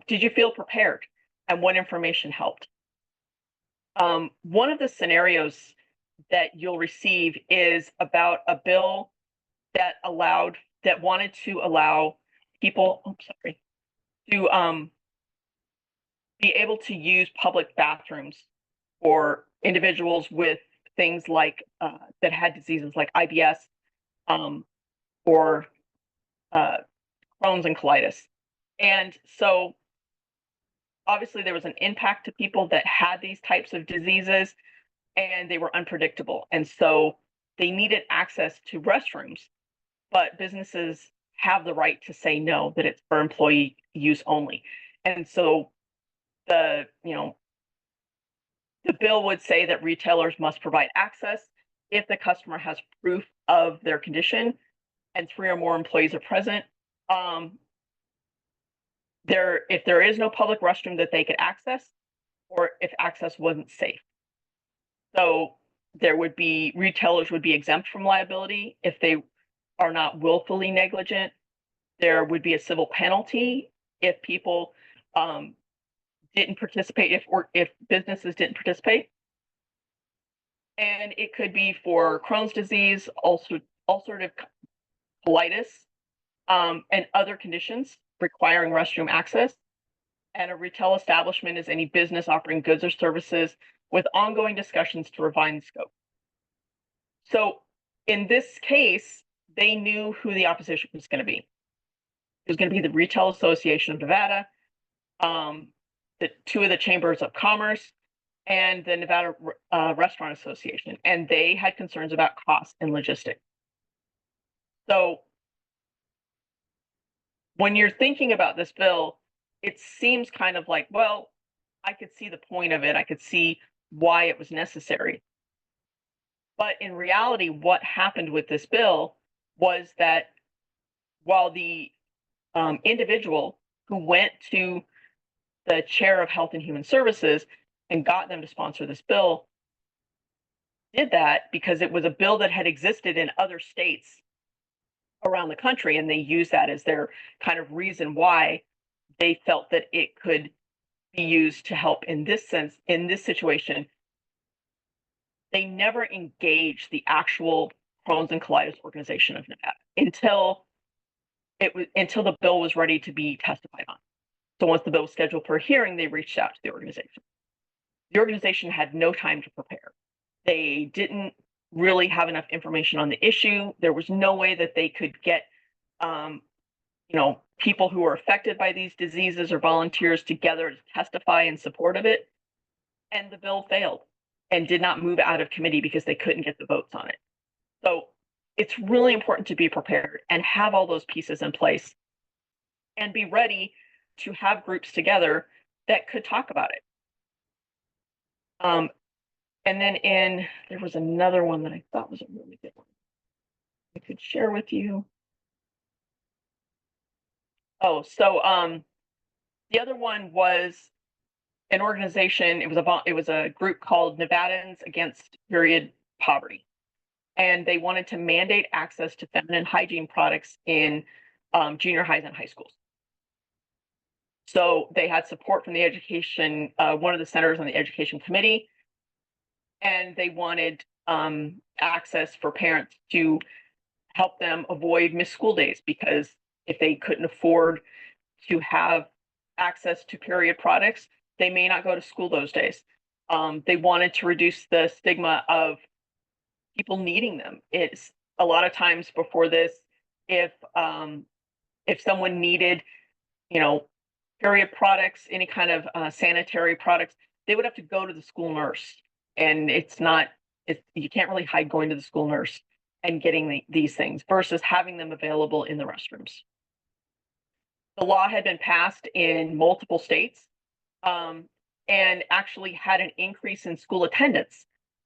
did you feel prepared, and what information helped? One of the scenarios that you'll receive is about a bill that wanted to allow people to be able to use public bathrooms for individuals with things like that had diseases like IBS or Crohn's and colitis. And so obviously there was an impact to people that had these types of diseases, and they were unpredictable. And so they needed access to restrooms, but businesses have the right to say no, that it's for employee use only. And so the bill would say that retailers must provide access if the customer has proof of their condition and 3 or more employees are present. If there is no public restroom that they could access, or if access wasn't safe. So retailers would be exempt from liability if they are not willfully negligent. There would be a civil penalty if people didn't participate, if businesses didn't participate. And it could be for Crohn's disease, ulcerative colitis, and other conditions requiring restroom access. And a retail establishment is any business offering goods or services with ongoing discussions to refine the scope. So in this case, they knew who the opposition was going to be. It was going to be the Retail Association of Nevada, the two of the chambers of commerce, and the Nevada Restaurant Association, and they had concerns about cost and logistics. So when you're thinking about this bill, it seems kind of like, well, I could see the point of it. I could see why it was necessary. But in reality, what happened with this bill was that while the individual who went to the chair of Health and Human Services and got them to sponsor this bill did that because it was a bill that had existed in other states around the country, and they used that as their kind of reason why they felt that it could be used to help in this sense, in this situation. They never engaged the actual Crohn's and Colitis Organization of Nevada until the bill was ready to be testified on. So once the bill was scheduled for a hearing, they reached out to the organization. The organization had no time to prepare. They didn't really have enough information on the issue. There was no way that they could get, people who were affected by these diseases or volunteers together to testify in support of it. And the bill failed and did not move out of committee because they couldn't get the votes on it. So it's really important to be prepared and have all those pieces in place and be ready to have groups together that could talk about it. And then there was another one that I thought was a really good one I could share with you. Oh, so the other one was an organization. It was a group called Nevadans Against Period Poverty, and they wanted to mandate access to feminine hygiene products in junior highs and high schools. So they had support from the education, one of the senators on the education committee, and they wanted access for parents to help them avoid missed school days, because if they couldn't afford to have access to period products, they may not go to school those days. They wanted to reduce the stigma of people needing them. It's a lot of times before this, if someone needed, period products, any kind of sanitary products, they would have to go to the school nurse, and you can't really hide going to the school nurse and getting these things versus having them available in the restrooms. The law had been passed in multiple states, and actually had an increase in school attendance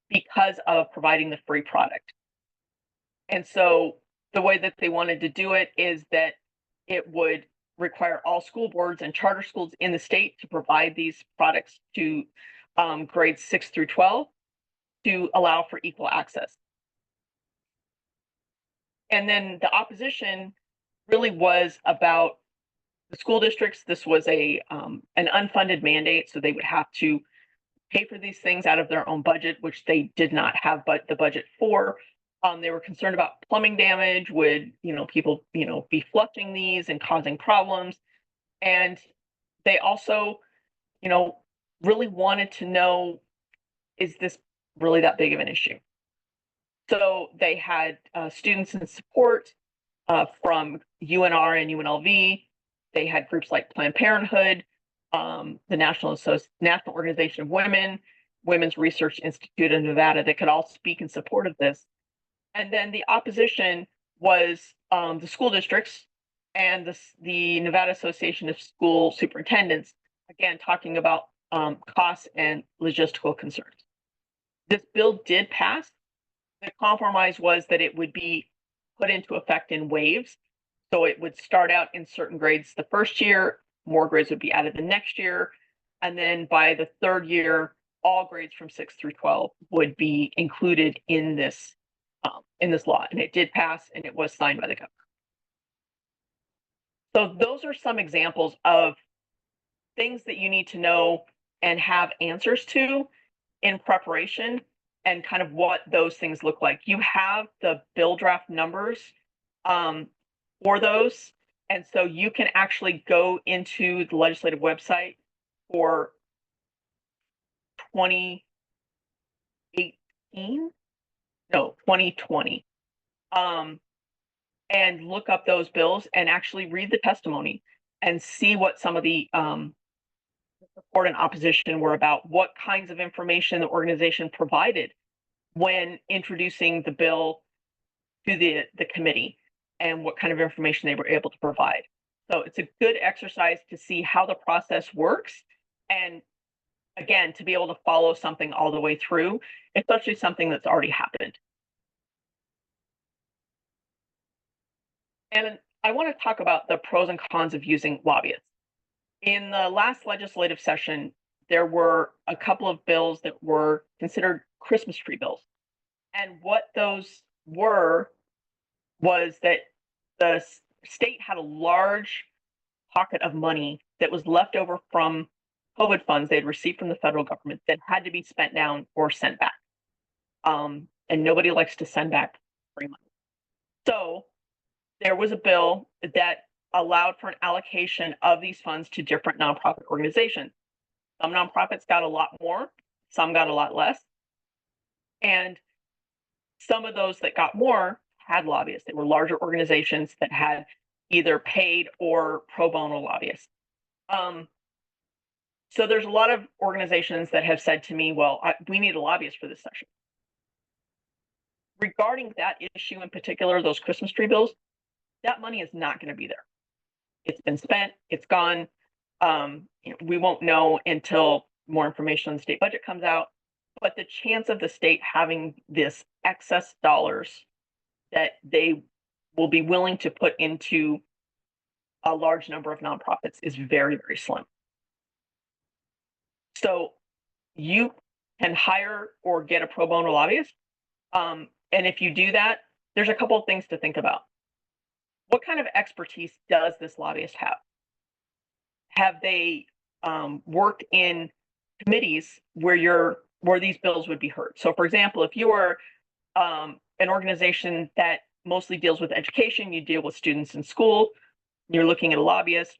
because of providing the free product. And so the way that they wanted to do it is that it would require all school boards and charter schools in the state to provide these products to grades 6 through 12 to allow for equal access. And then the opposition really was about the school districts. This was an unfunded mandate, so they would have to pay for these things out of their own budget, which they did not have the budget for. They were concerned about plumbing damage. Would people be flushing these and causing problems? And they also really wanted to know, is this really that big of an issue? So they had students in support from UNR and UNLV. They had groups like Planned Parenthood, the National Organization of Women, Women's Research Institute of Nevada, that could all speak in support of this. And then the opposition was the school districts and the Nevada Association of School Superintendents, again, talking about costs and logistical concerns. This bill did pass. The compromise was that it would be put into effect in waves. So it would start out in certain grades the first year, more grades would be added the next year. And then by the third year, all grades from 6 through 12 would be included in this law. And it did pass, and it was signed by the governor. So those are some examples of things that you need to know and have answers to in preparation, and kind of what those things look like. You have the bill draft numbers for those. And so you can actually go into the legislative website for 2018, no, 2020, and look up those bills and actually read the testimony and see what some of the support and opposition were about, what kinds of information the organization provided when introducing the bill to the committee, and what kind of information they were able to provide. So it's a good exercise to see how the process works, and again, to be able to follow something all the way through, especially something that's already happened. And I want to talk about the pros and cons of using lobbyists. In the last legislative session, there were a couple of bills that were considered Christmas tree bills. And what those were was that the state had a large pocket of money that was left over from COVID funds they had received from the federal government that had to be spent down or sent back. And nobody likes to send back free money. So there was a bill that allowed for an allocation of these funds to different nonprofit organizations. Some nonprofits got a lot more, some got a lot less. And some of those that got more had lobbyists. They were larger organizations that had either paid or pro bono lobbyists. So there's a lot of organizations that have said to me, well, we need a lobbyist for this session. Regarding that issue in particular, those Christmas tree bills, that money is not going to be there. It's been spent, it's gone. We won't know until more information on the state budget comes out. But the chance of the state having this excess dollars that they will be willing to put into a large number of nonprofits is very, very slim. So you can hire or get a pro bono lobbyist. And if you do that, there's a couple of things to think about. What kind of expertise does this lobbyist have? Have they worked in committees where these bills would be heard? So for example, if you are an organization that mostly deals with education, you deal with students in school, you're looking at a lobbyist,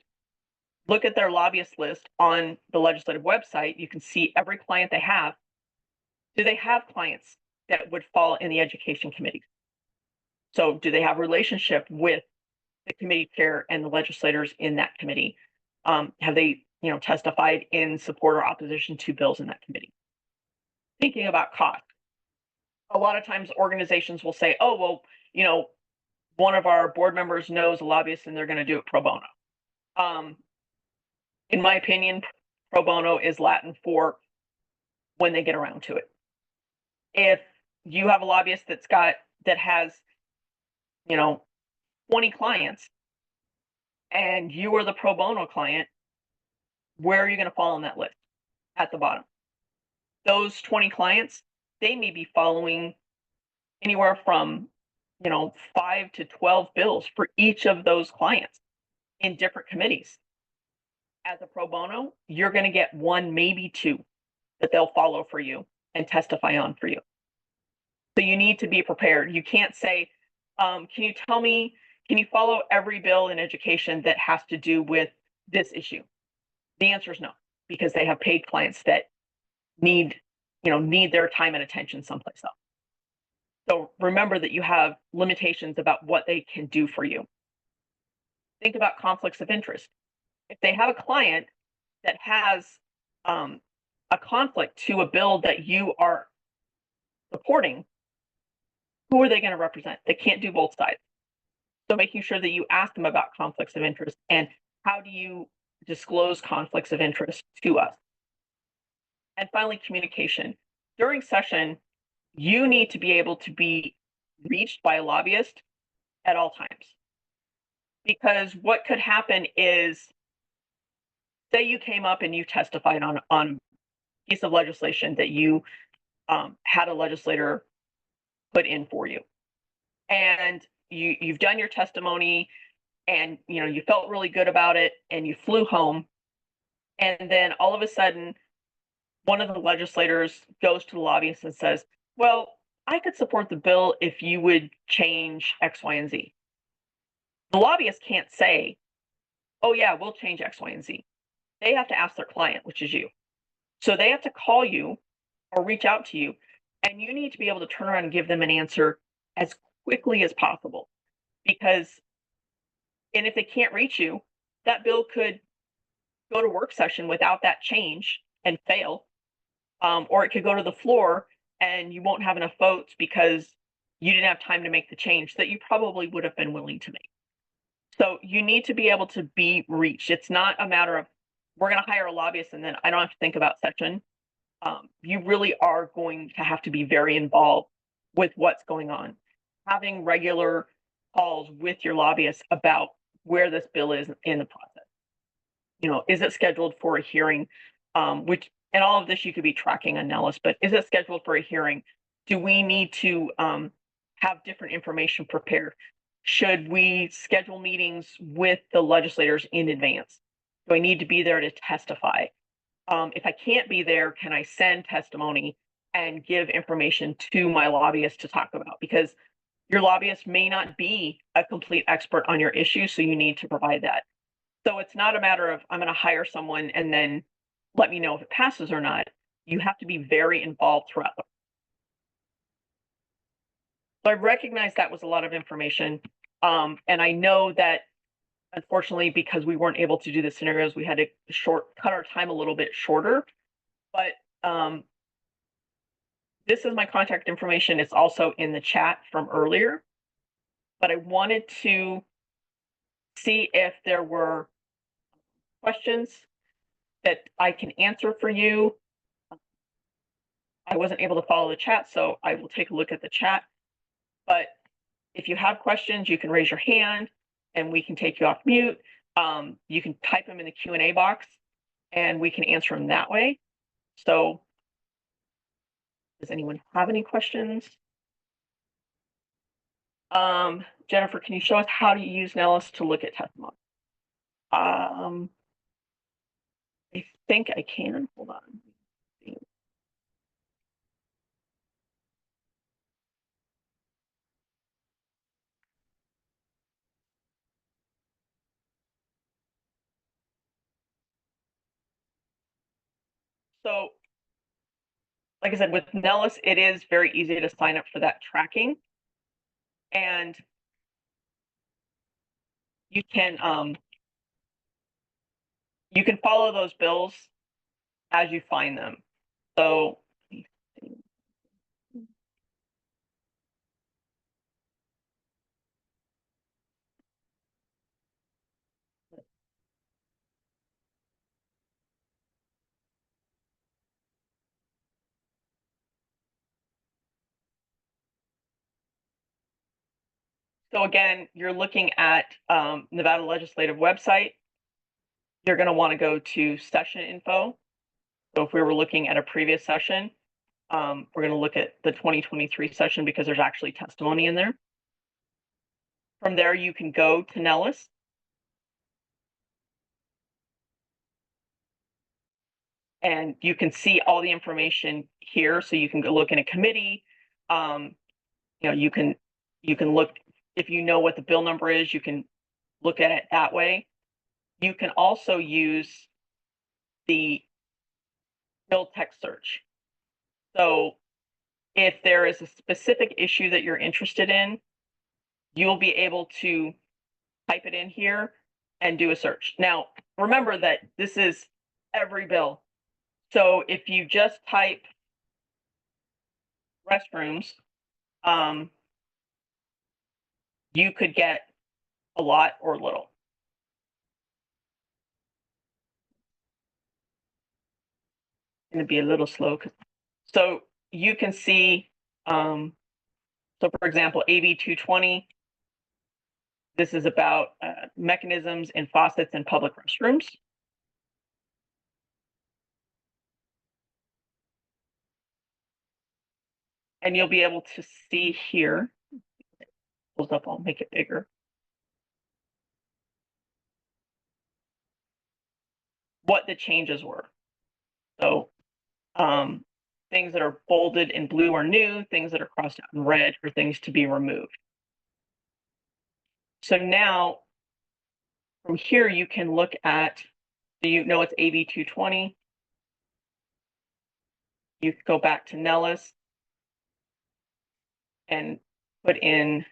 look at their lobbyist list on the legislative website. You can see every client they have. Do they have clients that would fall in the education committee? So do they have a relationship with the committee chair and the legislators in that committee? Have they testified in support or opposition to bills in that committee? Thinking about cost. A lot of times organizations will say, oh, well, one of our board members knows a lobbyist and they're going to do it pro bono. In my opinion, pro bono is Latin for when they get around to it. If you have a lobbyist that has 20 clients and you are the pro bono client, where are you going to fall on that list? At the bottom. Those 20 clients, they may be following anywhere from 5 to 12 bills for each of those clients in different committees. As a pro bono, you're going to get one, maybe two that they'll follow for you and testify on for you. So you need to be prepared. You can't say, can you follow every bill in education that has to do with this issue? The answer is no, because they have paid clients that need their time and attention someplace else. So remember that you have limitations about what they can do for you. Think about conflicts of interest. If they have a client that has a conflict to a bill that you are supporting, who are they going to represent? They can't do both sides. So making sure that you ask them about conflicts of interest and how do you disclose conflicts of interest to us. And finally, communication. During session, you need to be able to be reached by a lobbyist at all times. Because what could happen is, say you came up and you testified on a piece of legislation that you had a legislator put in for you. And you've done your testimony and you felt really good about it and you flew home And then all of a sudden, one of the legislators goes to the lobbyist and says, well, I could support the bill if you would change X, Y, and Z. The lobbyist can't say, oh, yeah, we'll change X, Y, and Z. They have to ask their client, which is you. So they have to call you or reach out to you, and you need to be able to turn around and give them an answer as quickly as possible. And if they can't reach you, that bill could go to work session without that change and fail, or it could go to the floor and you won't have enough votes because you didn't have time to make the change that you probably would have been willing to make. So you need to be able to be reached. It's not a matter of we're going to hire a lobbyist and then I don't have to think about session. You really are going to have to be very involved with what's going on. Having regular calls with your lobbyist about where this bill is in the process. Is it scheduled for a hearing? And all of this you could be tracking on Nellis, but is it scheduled for a hearing? Do we need to have different information prepared? Should we schedule meetings with the legislators in advance? Do I need to be there to testify? If I can't be there, can I send testimony and give information to my lobbyist to talk about? Because your lobbyist may not be a complete expert on your issue, so you need to provide that. So it's not a matter of I'm going to hire someone and then let me know if it passes or not. You have to be very involved throughout. So I recognize that was a lot of information. And I know that unfortunately, because we weren't able to do the scenarios, we had to cut our time a little bit shorter. But this is my contact information. It's also in the chat from earlier. But I wanted to see if there were questions that I can answer for you. I wasn't able to follow the chat, so I will take a look at the chat. But if you have questions, you can raise your hand and we can take you off mute. You can type them in the Q&A box and we can answer them that way. So does anyone have any questions? Jennifer, can you show us how to use Nellis to look at testimony? I think I can. Hold on. So, like I said, with Nellis, it is very easy to sign up for that tracking. And you can follow those bills as you find them. So again, you're looking at Nevada Legislative website. You're going to want to go to session info. So if we were looking at a previous session, we're going to look at the 2023 session because there's actually testimony in there. From there, you can go to Nellis. And you can see all the information here. So you can go look in a committee. You can look, if you know what the bill number is, you can look at it that way. You can also use the bill text search. So if there is a specific issue that you're interested in, you'll be able to type it in here and do a search. Now, remember that this is every bill. So if you just type restrooms, you could get a lot or little. It's going to be a little slow. So you can see, so for example, AB 220, this is about mechanisms in faucets and public restrooms. And you'll be able to see here, pulls up, I'll make it bigger. what the changes were. So things that are bolded in blue are new, things that are crossed out in red are things to be removed. So now from here, you can look at, do you know it's AB 220? You can go back to Nellis and put in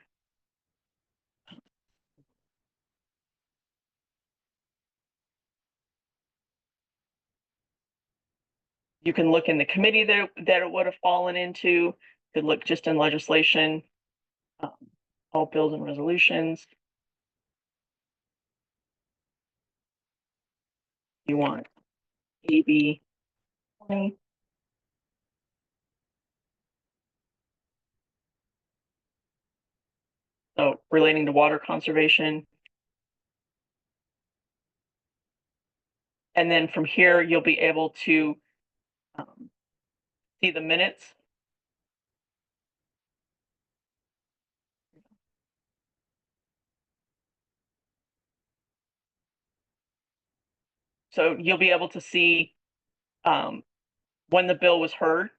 you can look in the committee that it would have fallen into. You could look just in legislation, all bills and resolutions. You want AB 20. So relating to water conservation. And then from here, you'll be able to see the minutes. So you'll be able to see when the bill was heard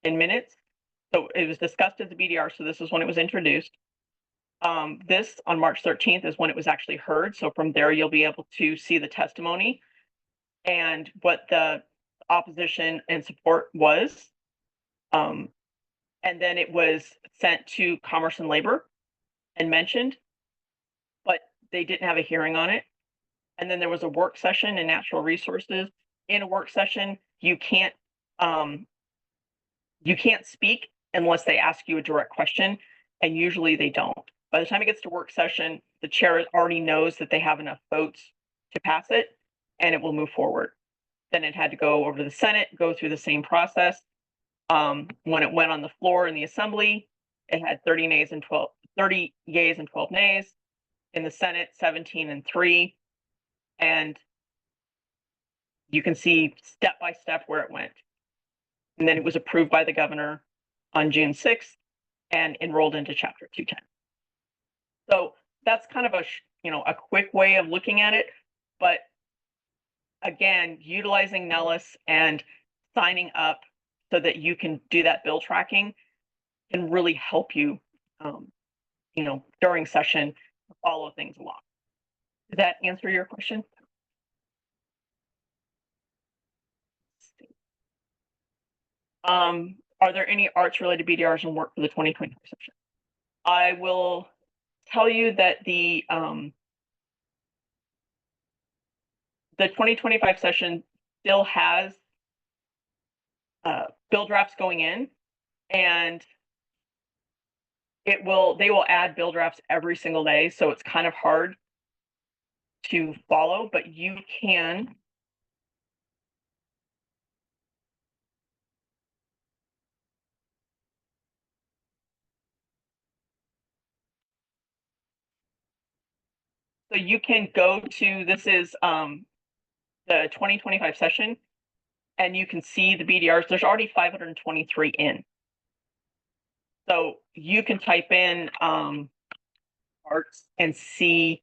in minutes. So it was discussed at the BDR. So this is when it was introduced. This on March 13th is when it was actually heard. So from there, you'll be able to see the testimony and what the opposition and support was. And then it was sent to Commerce and Labor and mentioned, but they didn't have a hearing on it. And then there was a work session in Natural Resources. In a work session, you can't speak unless they ask you a direct question, and usually they don't. By the time it gets to work session, the chair already knows that they have enough votes to pass it, and it will move forward. Then it had to go over to the Senate, go through the same process. When it went on the floor in the Assembly, it had 30 yeas and 12 nays. In the Senate, 17 and 3. And you can see step by step where it went. And then it was approved by the governor on June 6th and enrolled into Chapter 210. So that's kind of a quick way of looking at it. But again, utilizing Nellis and signing up so that you can do that bill tracking can really help you, during session to follow things along. Did that answer your question? Are there any arts related BDRs and work for the 2025 session? I will tell you that the 2025 session still has bill drafts going in, and they will add bill drafts every single day, so it's kind of hard to follow, but you can go to, this is the 2025 session, and you can see the BDRs. There's already 523 in. So you can type in arts and see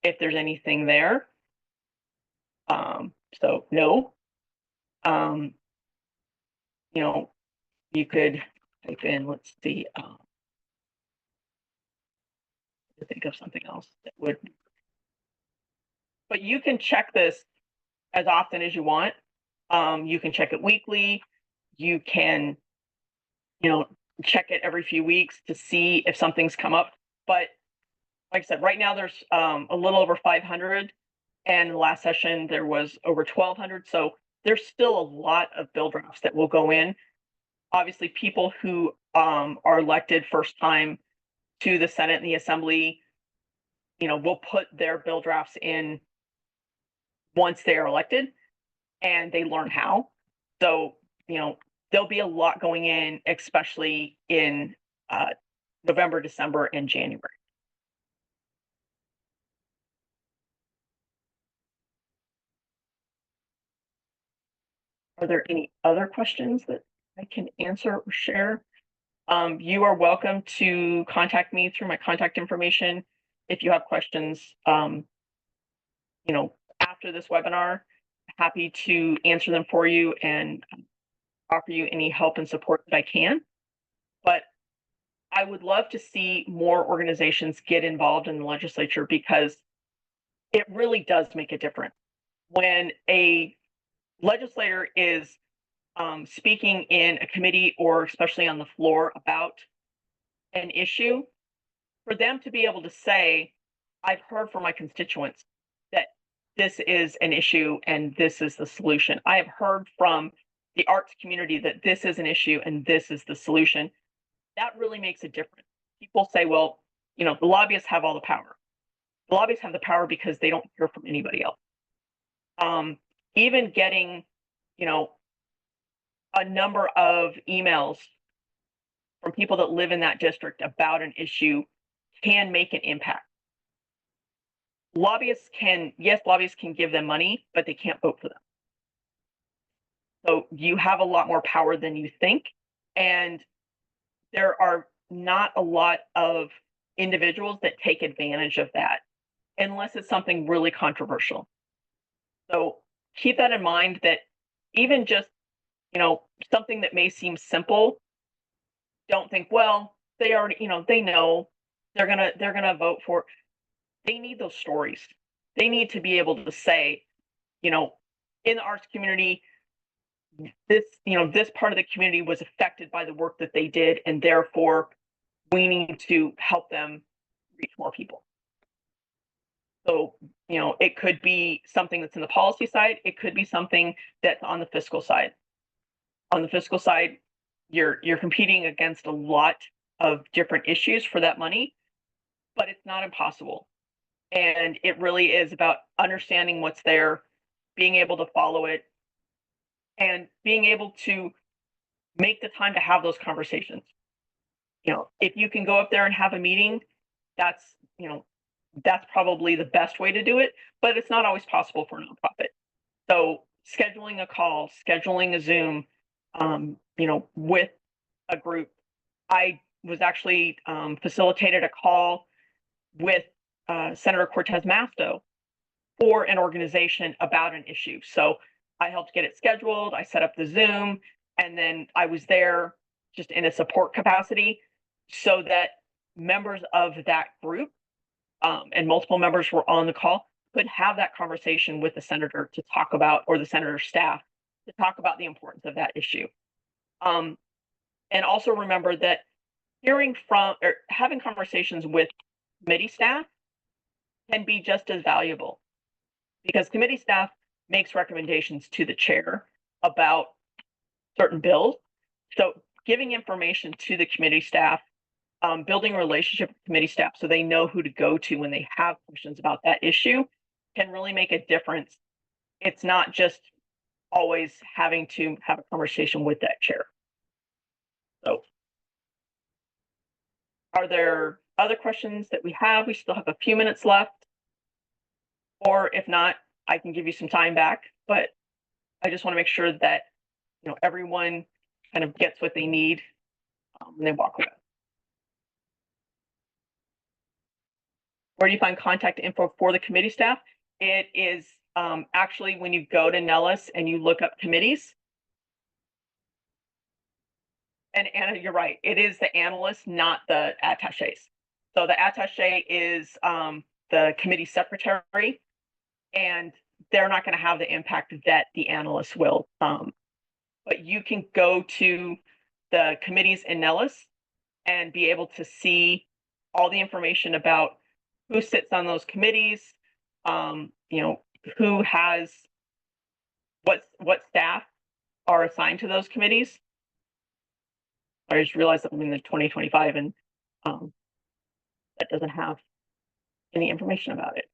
if there's anything there. So no. You could type in, let's see, to think of something else that would, but you can check this as often as you want. You can check it weekly. You can, check it every few weeks to see if something's come up. But like I said, right now there's a little over 500, and in the last session there was over 1,200. So there's still a lot of bill drafts that will go in. Obviously, people who are elected first time to the Senate and the Assembly, will put their bill drafts in once they are elected, and they learn how. So, there'll be a lot going in, especially in November, December, and January. Are there any other questions that I can answer or share? You are welcome to contact me through my contact information if you have questions, after this webinar. happy to answer them for you and offer you any help and support that I can. But I would love to see more organizations get involved in the legislature because it really does make a difference. When a legislator is speaking in a committee or especially on the floor about an issue, for them to be able to say, I've heard from my constituents that this is an issue and this is the solution. I have heard from the arts community that this is an issue and this is the solution. That really makes a difference. People say, well, the lobbyists have all the power. The lobbyists have the power because they don't hear from anybody else. Even getting, a number of emails from people that live in that district about an issue can make an impact. Lobbyists can give them money, but they can't vote for them. So you have a lot more power than you think. And there are not a lot of individuals that take advantage of that unless it's something really controversial. So keep that in mind, that even just, something that may seem simple, don't think, well, they already, they know they're gonna vote for. They need those stories. They need to be able to say, in the arts community, this part of the community was affected by the work that they did, and therefore we need to help them reach more people. So, it could be something that's in the policy side. It could be something that's on the fiscal side. On the fiscal side, you're competing against a lot of different issues for that money, but it's not impossible. And it really is about understanding what's there, being able to follow it, and being able to make the time to have those conversations. If you can go up there and have a meeting, that's, that's probably the best way to do it, but it's not always possible for a nonprofit. So scheduling a call, scheduling a Zoom, with a group. I was actually facilitated a call with Senator Cortez Masto for an organization about an issue. So I helped get it scheduled. I set up the Zoom, and then I was there just in a support capacity so that members of that group and multiple members were on the call could have that conversation with the senator to talk about, or the senator's staff to talk about the importance of that issue. And also remember that hearing from or having conversations with committee staff can be just as valuable, because committee staff makes recommendations to the chair about certain bills. So giving information to the committee staff, building a relationship with committee staff so they know who to go to when they have questions about that issue can really make a difference. It's not just always having to have a conversation with that chair. So are there other questions that we have? We still have a few minutes left. Or if not, I can give you some time back, but I just want to make sure that everyone kind of gets what they need when they walk away. Where do you find contact info for the committee staff? It is actually when you go to Nellis and you look up committees. And Anna, you're right. It is the analysts, not the attachés. So the attaché is the committee secretary, and they're not going to have the impact that the analysts will. But you can go to the committees in Nellis and be able to see all the information about who sits on those committees, who has what staff are assigned to those committees. I just realized that I'm in the 2025 and that doesn't have any information about it.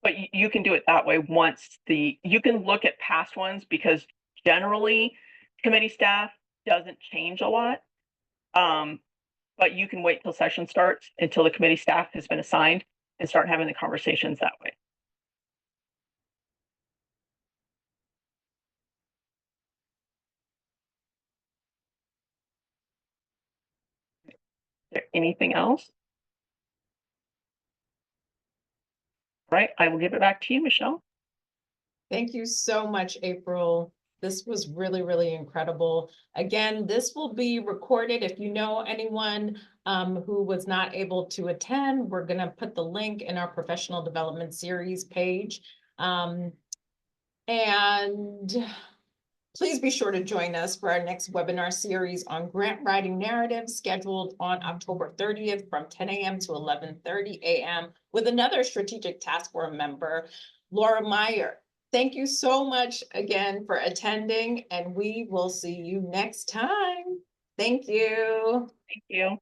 But you can do it that way once you can look at past ones, because generally committee staff doesn't change a lot. But you can wait till session starts until the committee staff has been assigned and start having the conversations that way. Is there anything else? Right, I will give it back to you, Michelle. Thank you so much, April. This was really, really incredible. Again, this will be recorded. If you know anyone who was not able to attend, we're going to put the link in our professional development series page. And please be sure to join us for our next webinar series on grant writing narratives, scheduled on October 30th from 10 a.m. to 11:30 a.m. with another strategic task force member, Laura Meyer. Thank you so much again for attending, and we will see you next time. Thank you. Thank you.